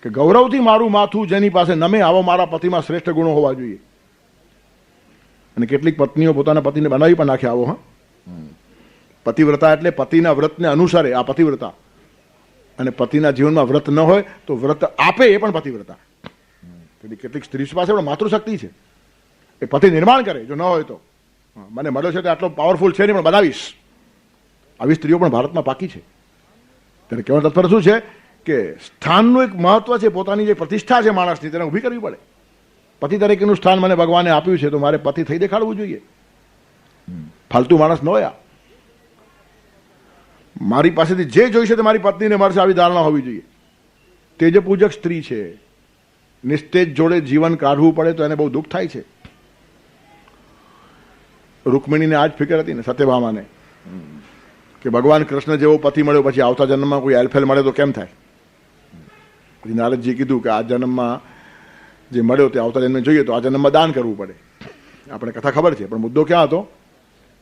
Speaker 1: કે ગૌરવથી મારું માથું જેની પાસે નમે, આવો મારા પતિમાં શ્રેષ્ઠ ગુણો હોવા જોઈએ. અને કેટલીક પત્નીઓ પોતાના પતિને બનાવી પણ નાખે આવો. પતિવ્રતા એટલે પતિના વ્રતને અનુસરે, આ પતિવ્રતા. અને પતિના જીવનમાં વ્રત ન હોય તો વ્રત આપે, એ પણ પતિવ્રતા. કેટલીક સ્ત્રી પાસે પણ માતૃશક્તિ છે, એ પતિ નિર્માણ કરે. જો ન હોય તો મને મળ્યો છે તે આટલો પાવરફુલ છે નહીં, પણ બનાવીશ. આવી સ્ત્રીઓ પણ ભારતમાં પાકી છે. ત્યારે કહેવાનો તત્પર શું છે કે સ્થાનનું એક મહત્વ છે, પોતાની જે પ્રતિષ્ઠા છે માણસની, તેને ઊભી કરવી પડે. પતિ તરીકેનું સ્થાન મને ભગવાને આપ્યું છે, તો મારે પતિ થઈ દેખાડવું જોઈએ. ફાલતુ માણસ ન હોય. મારી પાસેથી જે જોઈશે તે મારી પત્નીને મળશે, આવી ધારણા હોવી જોઈએ. તે જે પૂજક સ્ત્રી છે, નિસ્તેજ જોડે જીવન કાઢવું પડે તો એને બહુ દુઃખ થાય છે. રૂકમિણીને આ જ ફિકર હતી ને, સત્યભામાને, કે ભગવાન કૃષ્ણ જેવો પતિ મળ્યો, પછી આવતા જન્મમાં કોઈ એલફેલ મળે તો કેમ થાય? પછી નારદજી કીધું કે આ જન્મમાં જે મળ્યો તે આવતા જન્મે જોઈએ તો આ જન્મમાં દાન કરવું પડે. આપણે કથા ખબર છે, પણ મુદ્દો ક્યાં હતો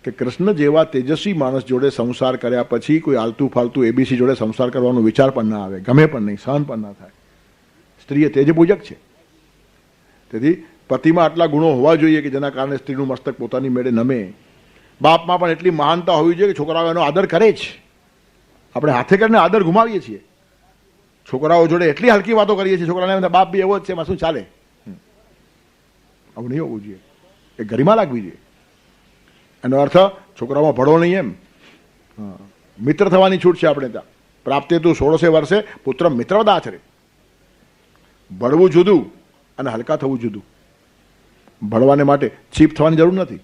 Speaker 1: કે કૃષ્ણ જેવા તેજસ્વી માણસ જોડે સંસાર કર્યા પછી કોઈ આલતું ફાલતું એબીસી જોડે સંસાર કરવાનો વિચાર પણ ના આવે, ગમે પણ નહીં, સહન પણ ના થાય. સ્ત્રી એ તેજ પૂજક છે. તેથી પતિમાં આટલા ગુણો હોવા જોઈએ કે જેના કારણે સ્ત્રીનું મસ્તક પોતાની મેળે નમે. બાપમાં પણ એટલી મહાનતા હોવી જોઈએ કે છોકરાઓ એનો આદર કરે જ. આપણે હાથે કરીને આદર ગુમાવીએ છીએ. છોકરાઓ જોડે એટલી હલકી વાતો કરીએ છીએ, છોકરાને બાપ બી એવો જ છે, એમાં શું ચાલે? આવું નહીં હોવું જોઈએ. એ ગરિમા લાગવી જોઈએ. એનો અર્થ છોકરાઓમાં ભળો નહીં એમ. મિત્ર થવાની છૂટ છે આપણે ત્યાં. પ્રાપ્તે તું 16 વર્ષે પુત્ર મિત્રવદ આચરે. ભળવું જુદું અને હલકા થવું જુદું. ભણવાને માટે ચીપ થવાની જરૂર નથી.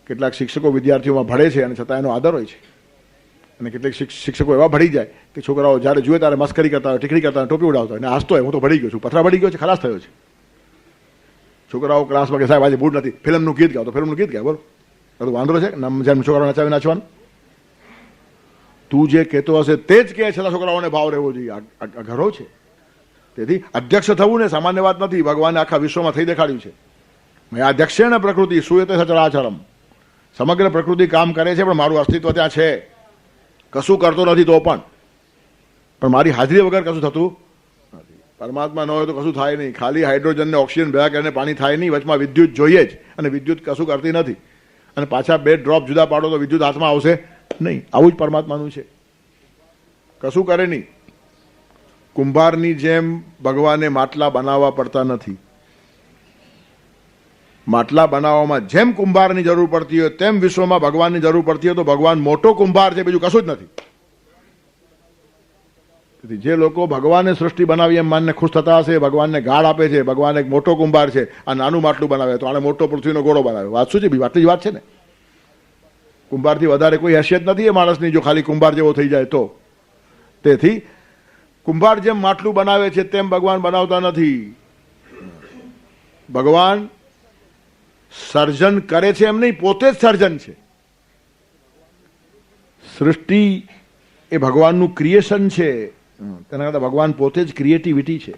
Speaker 1: કેટલાક શિક્ષકો વિદ્યાર્થીઓમાં ભળે છે અને છતાં એનો આદર હોય છે. અને કેટલાક શિક્ષકો એવા ભળી જાય કે છોકરાઓ જ્યારે જુએ ત્યારે મસ્કરી કરતા હોય, ટીકડી કરતા હોય, ટોપી ઉડાવતા હોય, અને હાસતો હોય, હું તો ભળી ગયો છું, પથરા ભળી ગયો છે, ખલાસ થયો છે. છોકરાઓ ક્લાસમાં કે સાહેબ આજે બૂટ નથી, ફિલ્મનું ગીત ગાવ, તો ફિલ્મનું ગીત ગાય. બોલો, તો વાંધો છે જેમ છોકરાઓ નચાવી નાચવાનું? તું જે કહેતો હશે તે જ કહે, છતાં છોકરાઓને ભાવ રહેવો જોઈએ. આ ઘરો છે. તેથી અધ્યક્ષ થવું ને સામાન્ય વાત નથી. ભગવાને આખા વિશ્વમાં થઈ દેખાડ્યું છે. આ અધ્યક્ષેણ પ્રકૃતિ સુયતે સચરાચરમ. સમગ્ર પ્રકૃતિ કામ કરે છે, પણ મારું અસ્તિત્વ ત્યાં છે. કશું કરતો નથી તો પણ મારી હાજરી વગર કશું થતું નથી. પરમાત્મા ન હોય તો કશું થાય નહીં. ખાલી હાઇડ્રોજન ને ઓક્સિજન ભેગા કરીને પાણી થાય નહીં. વચમાં વિદ્યુત જોઈએ જ, અને વિદ્યુત કશું કરતી નથી. અને પાછા 2 ડ્રોપ જુદા પાડો તો વિદ્યુત હાથમાં આવશે નહીં. આવું જ પરમાત્માનું છે. કશું કરે નહીં. કુંભારની જેમ ભગવાને માટલા બનાવવા પડતા નથી. માટલા બનાવવામાં જેમ કુંભારની જરૂર પડતી હોય તેમ વિશ્વમાં ભગવાનની જરૂર પડતી હોય. તો ભગવાન મોટો કુંભાર છે, બીજું કશું જ નથી. તેથી જે લોકો ભગવાને સૃષ્ટિ બનાવી એમ માનને ખુશ થતા હશે, ભગવાનને ગાળ આપે છે, ભગવાન એક મોટો કુંભાર છે, આ નાનું માટલું બનાવે તો આને મોટો પૃથ્વીનો ગોળો બનાવે. વાત શું છે? આટલી જ વાત છે ને. કુંભારથી વધારે કોઈ હેસિયત નથી એ માણસની, જો ખાલી કુંભાર જેવો થઈ જાય તો. તેથી કુંભાર જેમ માટલું બનાવે છે તેમ ભગવાન બનાવતા નથી. ભગવાન સર્જન કરે છે એમ નહીં, પોતે જ સર્જન છે. સૃષ્ટિ એ ભગવાનનું ક્રિએશન છે. તેના કરતા ભગવાન પોતે જ ક્રિએટિવિટી છે.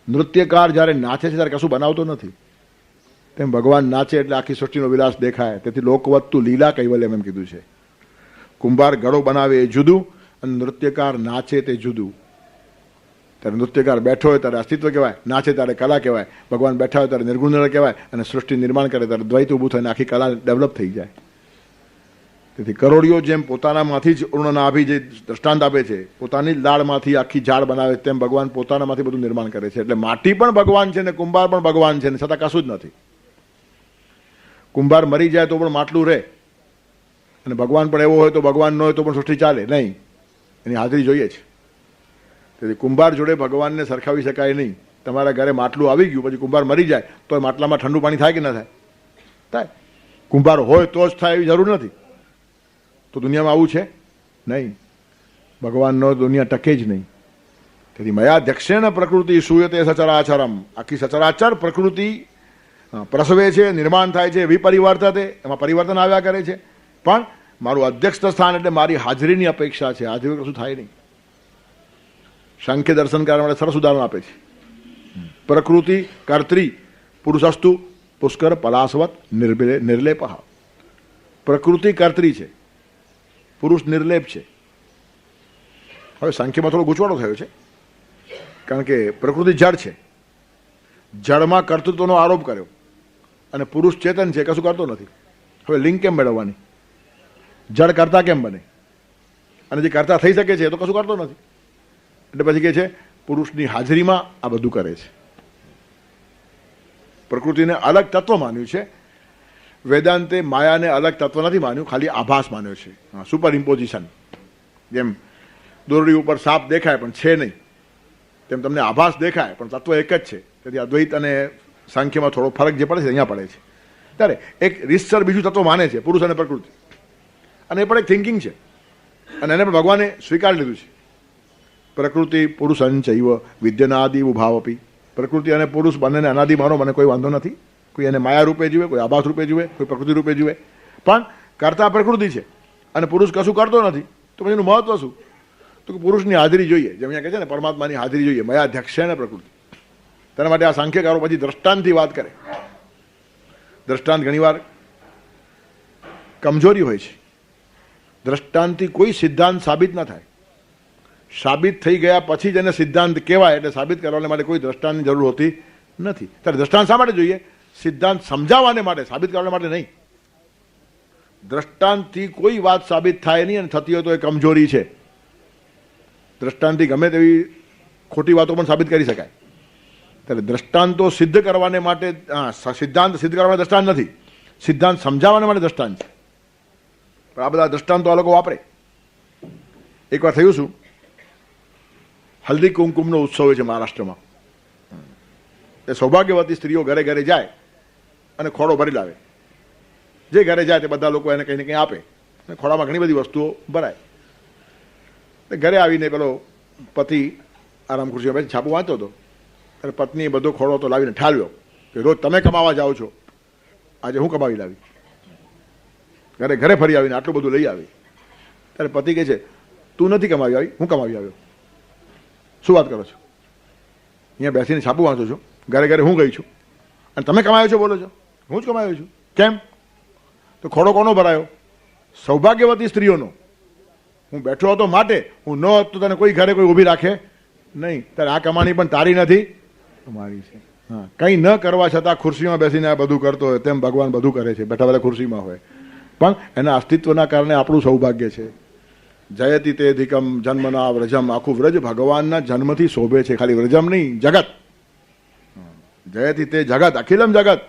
Speaker 1: નૃત્યકાર જ્યારે નાચે છે ત્યારે કશું બનાવતો નથી. તેમ ભગવાન નાચે એટલે આખી સૃષ્ટિનો વિલાસ દેખાય. તેથી લોકવત્તુ લીલા કૈવલ્યમ એમ કીધું છે. કુંભાર ઘડો બનાવે એ જુદું, અને નૃત્યકાર નાચે તે જુદું. ત્યારે નૃત્યકાર બેઠો હોય ત્યારે અસ્તિત્વ કહેવાય, નાચે ત્યારે કલા કહેવાય. ભગવાન બેઠા હોય ત્યારે નિર્ગુણ કહેવાય, અને સૃષ્ટિ નિર્માણ કરે ત્યારે દ્વૈત ઊભું થઈને આખી કલા ડેવલપ થઈ જાય. તેથી કરોડિયો જેમ પોતાનામાંથી જ ઉર્ણનાભી જે દ્રષ્ટાંત આપે છે, પોતાની જ લાળમાંથી આખી ઝાડ બનાવે, તેમ ભગવાન પોતાનામાંથી બધું નિર્માણ કરે છે. એટલે માટી પણ ભગવાન છે ને કુંભાર પણ ભગવાન છે, ને છતાં કશું જ નથી. કુંભાર મરી જાય તો પણ માટલું રહે, અને ભગવાન પણ એવો હોય તો ભગવાન ન હોય તો પણ સૃષ્ટિ ચાલે નહીં. એની હાજરી જોઈએ છે. તેથી કુંભાર જોડે ભગવાનને સરખાવી શકાય નહીં. તમારા ઘરે માટલું આવી ગયું, પછી કુંભાર મરી જાય તો માટલામાં ઠંડુ પાણી થાય કે ના થાય? થાય. કુંભાર હોય તો જ થાય એવી જરૂર નથી. તો દુનિયામાં આવું છે નહીં. ભગવાનનો દુનિયા ટકે જ નહીં. તેથી મયાધ્યક્ષેણ પ્રકૃતિ સૂયતે સચરાચરમ. આખી સચરાચર પ્રકૃતિ પ્રસવે છે, નિર્માણ થાય છે, વિપરિવર્તતે, એમાં પરિવર્તન આવ્યા કરે છે. પણ મારું અધ્યક્ષ સ્થાન એટલે મારી હાજરીની અપેક્ષા છે. હાજરી કશું થાય નહીં. સાંખ્ય દર્શન કરવા માટે સરસ ઉદાહરણ આપે છે. પ્રકૃતિ કર્ત્રી પુરુષસ્તુ પુષ્કર પલાશવત નિર્લેપ. પ્રકૃતિ કર્ત્રી છે, પુરુષ નિર્લેપ છે. હવે સાંખ્યમાં થોડો ગૂંચવાડો થયો છે, કારણ કે પ્રકૃતિ જળ છે, જળમાં કર્તૃત્વનો આરોપ કર્યો, અને પુરુષ ચેતન છે, કશું કરતો નથી. હવે લિંક કેમ મેળવવાની? જળ કરતા કેમ બને? અને જે કરતા થઈ શકે છે એ તો કશું કરતો નથી. એટલે પછી કહે છે પુરુષની હાજરીમાં આ બધું કરે છે. પ્રકૃતિને અલગ તત્વ માન્યું છે. વેદાંતે માયાને અલગ તત્વ નથી માન્યું, ખાલી આભાસ માન્યો છે. સુપર ઇમ્પોઝિશન. જેમ દોરડી ઉપર સાપ દેખાય પણ છે નહીં, તેમ તમને આભાસ દેખાય પણ તત્વ એક જ છે. તેથી અદ્વૈત અને સાંખ્યમાં થોડો ફરક જે પડે છે અહીંયા પડે છે. ત્યારે એક રીતસર બીજું તત્વ માને છે, પુરુષ અને પ્રકૃતિ, અને એ પણ એક થિંકિંગ છે, અને એને પણ ભગવાને સ્વીકારી લીધું છે. પ્રકૃતિ પુરુષંચૈવ વિદ્યનાદિ ઉભાવપી. પ્રકૃતિ અને પુરુષ બંનેને અનાદિ માનો, મને કોઈ વાંધો નથી. કોઈ એને માયા રૂપે જુએ, કોઈ આભાસ રૂપે જુએ, કોઈ પ્રકૃતિ રૂપે જુએ, પણ કરતા પ્રકૃતિ છે અને પુરુષ કશું કરતો નથી. તો પછી એનું મહત્વ શું? તો કે પુરુષની હાજરી જોઈએ. જેમ અહીંયા કહે છે ને, પરમાત્માની હાજરી જોઈએ. મયાધ્યક્ષેણ પ્રકૃતિ. તેના માટે આ સાંખ્યકારો પછી દ્રષ્ટાંતથી વાત કરે. દ્રષ્ટાંત ઘણીવાર કમજોરી હોય છે. દ્રષ્ટાંતથી કોઈ સિદ્ધાંત સાબિત ન થાય. સાબિત થઈ ગયા પછી જ એને સિદ્ધાંત કહેવાય. એટલે સાબિત કરવા માટે કોઈ દ્રષ્ટાંતની જરૂર હોતી નથી. ત્યારે દ્રષ્ટાંત શા માટે જોઈએ? સિદ્ધાંત સમજાવવાને માટે, સાબિત કરવા માટે નહીં. દ્રષ્ટાંતથી કોઈ વાત સાબિત થાય નહીં, અને થતી હોય તો એ કમજોરી છે. દ્રષ્ટાંતથી ગમે તેવી ખોટી વાતો પણ સાબિત કરી શકાય. ત્યારે દ્રષ્ટાંતો સિદ્ધ કરવાને માટે, સિદ્ધાંત સિદ્ધ કરવા માટે દ્રષ્ટાંત નથી, સિદ્ધાંત સમજાવવાને માટે દ્રષ્ટાંત છે. પણ આ બધા દ્રષ્ટાંતો આ લોકો વાપરે. એકવાર થયું શું, હલ્દી કુમકુમનો ઉત્સવ હોય છે મહારાષ્ટ્રમાં. એ સૌભાગ્યવતી સ્ત્રીઓ ઘરે ઘરે જાય અને ખોળો ભરી લાવે. જે ઘરે જાય તે બધા લોકો એને કંઈ ને કંઈ આપે, અને ખોળામાં ઘણી બધી વસ્તુઓ ભરાય. ઘરે આવીને પેલો પતિ આરામ ખુરશીમાં બેસી છાપું વાંચતો હતો. અને પત્નીએ બધો ખોળો તો લાવીને ઠાલવ્યો કે રોજ તમે કમાવા જાઓ છો, આજે હું કમાવી લાવી. ઘરે ઘરે ફરી આવીને આટલું બધું લઈ આવી. ત્યારે પતિ કહે છે, તું નથી કમાવી આવી, હું કમાવી આવ્યો. શું વાત કરો છો? અહીંયા બેસીને છાપું વાંચો છો, ઘરે ઘરે હું ગઈ છું, અને તમે કમાયો છો બોલો છો? હું જ કમાયો છું. કેમ? તો ખોડો કોનો ભરાયો? સૌભાગ્યવતી સ્ત્રીઓનો. હું બેઠો હતો માટે, હું ન હોત તો તને કોઈ ઘરે કોઈ ઊભી રાખે નહીં. ત્યારે આ કમાણી પણ તારી નથી, તમારી છે. હા, કંઈ ન કરવા છતાં ખુરશીમાં બેસીને આ બધું કરતો હોય, તેમ ભગવાન બધું કરે છે. બેઠા બેઠા ખુરશીમાં હોય, પણ એના અસ્તિત્વના કારણે આપણું સૌભાગ્ય છે. જયતિ તે અધિકમ જન્મના વ્રજમ. આખું વ્રજ ભગવાનના જન્મથી શોભે છે. ખાલી વ્રજમ નહીં, જગત. જયતિ તે જગત, અખિલમ જગત.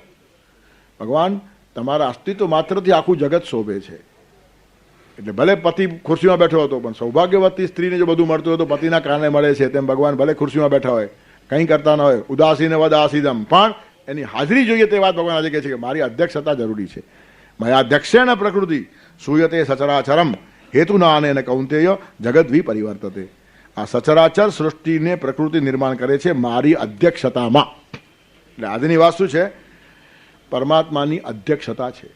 Speaker 1: ભગવાન તમારા અસ્તિત્વ માત્રથી આખું જગત શોભે છે. એટલે ભલે પતિ ખુરશીમાં બેઠો હતો, પણ સૌભાગ્યવતી સ્ત્રીને જો બધું મળતું હોય તો પતિના કારણે મળે છે. તેમ ભગવાન ભલે ખુરશીમાં બેઠા હોય, કંઈ કરતા ન હોય, ઉદાસીને વદાસીદમ, પણ એની હાજરી જોઈએ. તે વાત ભગવાન આજે કહે છે કે મારી અધ્યક્ષતા જરૂરી છે. મયાધ્યક્ષેણ પ્રકૃતિ સૂયતે સચરાચરમ હેતુના અને કૌંતેય જગત વિપરિવર્તતે. આ સચરાચર સૃષ્ટિને પ્રકૃતિ નિર્માણ કરે છે મારી અધ્યક્ષતામાં. એટલે આજની વાત શું છે? પરમાત્માની અધ્યક્ષતા છે,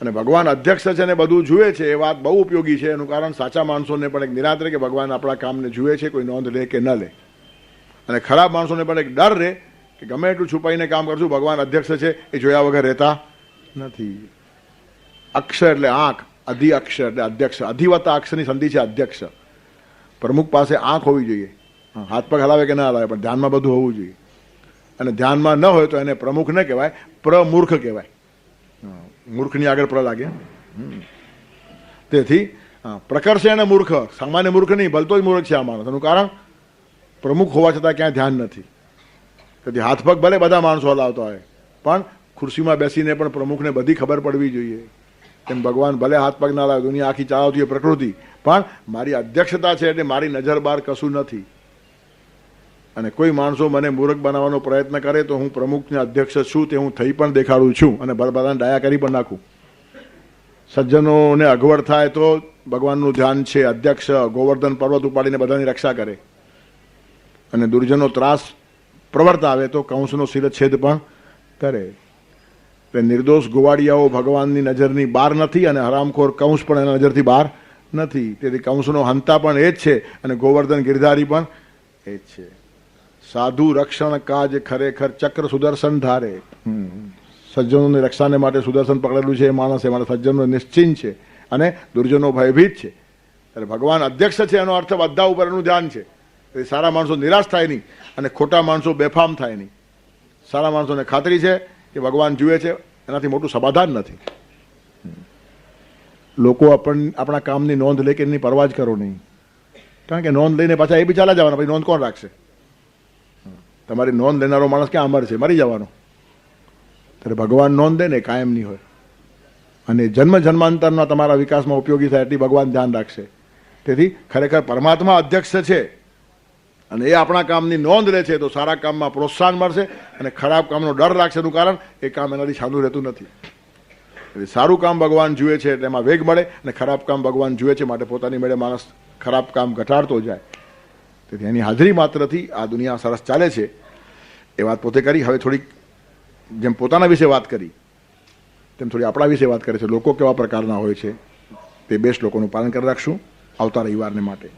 Speaker 1: અને ભગવાન અધ્યક્ષ છે ને બધું જુએ છે. એ વાત બહુ ઉપયોગી છે. એનું કારણ સાચા માણસોને પણ એક નિરાંત રહે કે ભગવાન આપણા કામને જુએ છે, કોઈ નોંધ લે કે ન લે. અને ખરાબ માણસોને પણ એક ડર રહે કે ગમે એટલું છુપાઈને કામ કરશું, ભગવાન અધ્યક્ષ છે, એ જોયા વગર રહેતા નથી. અક્ષર એટલે આંખ, અધિ અક્ષર એટલે અધ્યક્ષ. અધિવતા અક્ષરની સંધિ છે અધ્યક્ષ. પ્રમુખ પાસે આંખ હોવી જોઈએ. હાથ પગ હલાવે કે ના હલાવે, પણ ધ્યાનમાં બધું હોવું જોઈએ. અને ધ્યાનમાં ન હોય તો એને પ્રમુખ ન કહેવાય, પ્રમૂર્ખ કહેવાય. મૂર્ખની આગળ પ્ર લાગે. તેથી પ્રકર્ષે અને મૂર્ખ, સામાન્ય મૂર્ખ નહીં, ભલતો જ મૂર્ખ છે આ માણસ. એનું કારણ પ્રમુખ હોવા છતાં ક્યાંય ધ્યાન નથી. તેથી હાથ પગ ભલે બધા માણસો હલાવતા હોય, પણ ખુરશીમાં બેસીને પણ પ્રમુખને બધી ખબર પડવી જોઈએ. તેમ ભગવાન ભલે હાથ પગ ના લાવે, દુનિયા આખી ચાલવતી હોય પ્રકૃતિ, પણ મારી અધ્યક્ષતા છે એટલે મારી નજર બહાર કશું નથી. અને કોઈ માણસો મને મૂર્ખ બનાવવાનો પ્રયત્ન કરે તો હું પ્રમુખને અધ્યક્ષ છું તે હું થઈ પણ દેખાડું છું, અને બધાને ડાયા કરી પણ નાખું. સજ્જનોને અગવડ થાય તો ભગવાનનું ધ્યાન છે. અધ્યક્ષ ગોવર્ધન પર્વત ઉપાડીને બધાની રક્ષા કરે, અને દુર્જનો ત્રાસ પ્રવર્તાવે તો કંસનો શિરચ્છેદ પણ કરે. એટલે નિર્દોષ ગોવાળિયાઓ ભગવાનની નજરની બહાર નથી, અને હરામખોર કંસ પણ એના નજરથી બહાર નથી. તેથી કંસનો હંતા પણ એ જ છે, અને ગોવર્ધન ગિરધારી પણ એ જ છે. સાધુ રક્ષણ કાજ ખરેખર ચક્ર સુદર્શન ધારે. સજ્જનોની રક્ષાને માટે સુદર્શન પકડેલું છે એ માણસ, એ માટે સજ્જનો નિશ્ચિંત છે અને દુર્જનો ભયભીત છે. એટલે ભગવાન અધ્યક્ષ છે એનો અર્થ બધા ઉપર એનું ધ્યાન છે. એટલે સારા માણસો નિરાશ થાય નહીં અને ખોટા માણસો બેફામ થાય નહીં. સારા માણસોને ખાતરી છે કે ભગવાન જુએ છે, એનાથી મોટું સમાધાન નથી. લોકો આપણા કામની નોંધ લે કે એની પરવા જ કરો નહીં, કારણ કે નોંધ લઈને પાછા એ બી ચાલ્યા જવાના, પછી નોંધ કોણ રાખશે? તમારી નોંધ લેનારો માણસ ક્યાં અમર છે? મરી જવાનો. ત્યારે ભગવાન નોંધ દે ને કાયમની હોય, અને જન્મ જન્માંતરના તમારા વિકાસમાં ઉપયોગી થાય એટલી ભગવાન ધ્યાન રાખશે. તેથી ખરેખર પરમાત્મા અધ્યક્ષ છે, અને એ આપણા કામની નોંધ લે છે તો સારા કામમાં પ્રોત્સાહન મળશે, અને ખરાબ કામનો ડર રાખશે. એનું કારણ એ કામ એનાથી છાનું રહેતું નથી. એટલે સારું કામ ભગવાન જુએ છે એટલે એમાં વેગ મળે, અને ખરાબ કામ ભગવાન જુએ છે માટે પોતાની મેળે માણસ ખરાબ કામ ઘટાડતો જાય. તેથી એની હાજરી માત્રથી આ દુનિયા સરસ ચાલે છે. એ વાત પોતે કરી. હવે થોડીક જેમ પોતાના વિશે વાત કરી તેમ થોડી આપણા વિશે વાત કરે છે. લોકો કેવા પ્રકારના હોય છે તે 2 શ્લોકોનું પાલન કરી રાખશું આવતા રવિવારને માટે.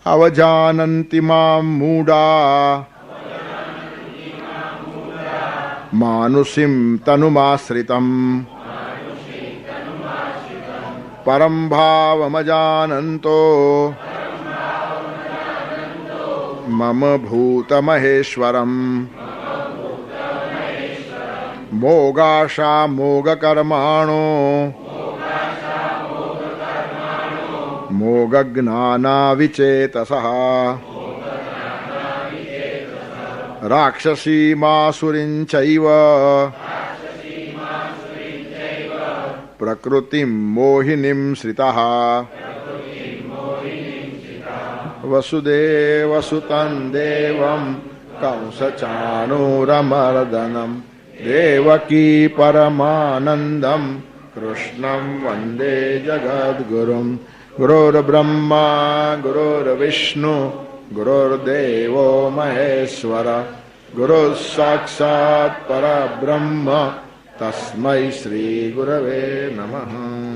Speaker 1: અવજાનંતિ મામ મૂઢા માનુષીમ તનુમાશ્રિતમ પરમ ભાવમજાનંતો મમ ભૂતમહેશ્વરમ મોગાશા મોગકર્માણો મોગજ્ઞાના વિચેતસઃ રાક્ષસીમાસુરીંચૈવ પ્રકૃતિમ મોહિનીમ શ્રિતઃ વસુદેવસુતં દેવં કંસચાણૂરમર્દનમ દેવકી પરમાનંદમ કૃષ્ણં વંદે જગદ્ગુરુમ. ગુરુર્બ્રહ્મા ગુરુર્વિષ્ણુ ગુરુર્દેવો મહેશ્વર ગુરુઃ સાક્ષાત પરબ્રહ્મ તસ્મૈ શ્રી ગુરવે નમઃ.